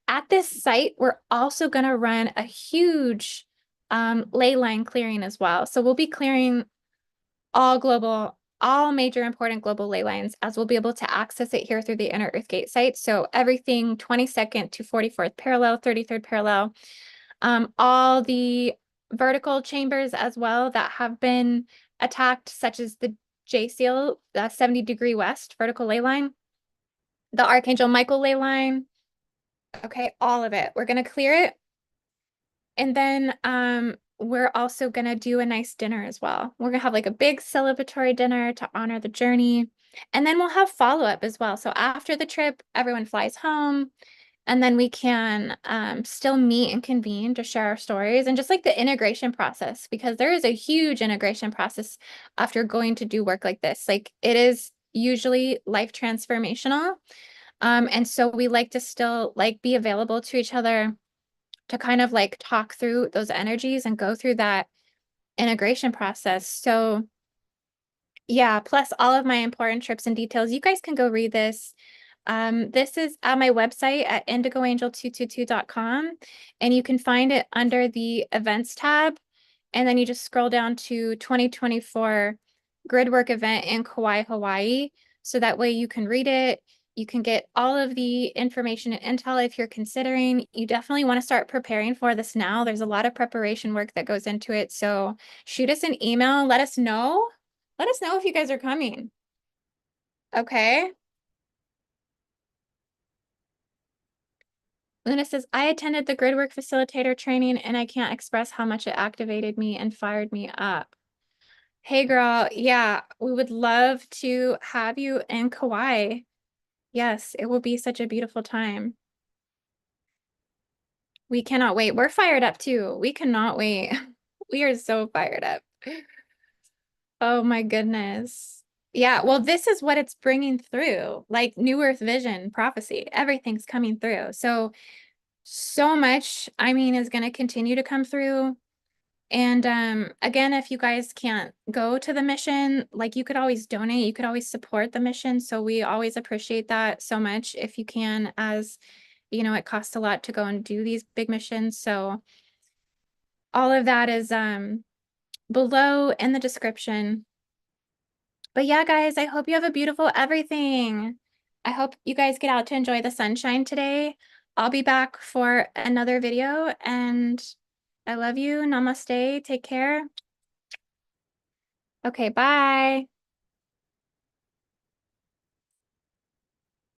At this site, we're also going to run a huge ley line clearing as well. So we'll be clearing all major important global ley lines, as we'll be able to access it here through the inner Earth Gate site. So everything 22nd to 44th parallel, 33rd parallel, all the vertical chambers as well that have been attacked, such as the J Seal, the 70° west vertical ley line, the Archangel Michael ley line. Okay, all of it. We're going to clear it. And then we're also going to do a nice dinner as well. We're going to have like a big celebratory dinner to honor the journey. And then we'll have follow-up as well. So after the trip, everyone flies home. And then we can still meet and convene to share our stories and just like the integration process, because there is a huge integration process after going to do work like this. Like it is usually life transformational. And so we like to still like be available to each other to kind of like talk through those energies and go through that integration process. So Yeah, plus all of my important trips and details. You guys can go read this. This is at my website at IndigoAngel222.com, and you can find it under the events tab. And then you just scroll down to 2024 Gridwork event in Kauai, Hawaii. So that way you can read it. You can get all of the information and intel if you're considering. You definitely want to start preparing for this now. There's a lot of preparation work that goes into it. So shoot us an email. Let us know. Let us know if you guys are coming. Okay. Luna says, I attended the Gridwork facilitator training and I can't express how much it activated me and fired me up. Hey girl, yeah, we would love to have you in Kauai. Yes, it will be such a beautiful time. We cannot wait. We're fired up too. We cannot wait. We are so fired up. Oh my goodness. Yeah, well, this is what it's bringing through, like New Earth vision, prophecy, everything's coming through. So much, I mean, is going to continue to come through. And again, if you guys can't go to the mission, like you could always donate, you could always support the mission. So we always appreciate that so much if you can, as you know, it costs a lot to go and do these big missions. So all of that is below in the description. But yeah, guys, I hope you have a beautiful everything. I hope you guys get out to enjoy the sunshine today. I'll be back for another video and I love you. Namaste. Take care. Okay, bye.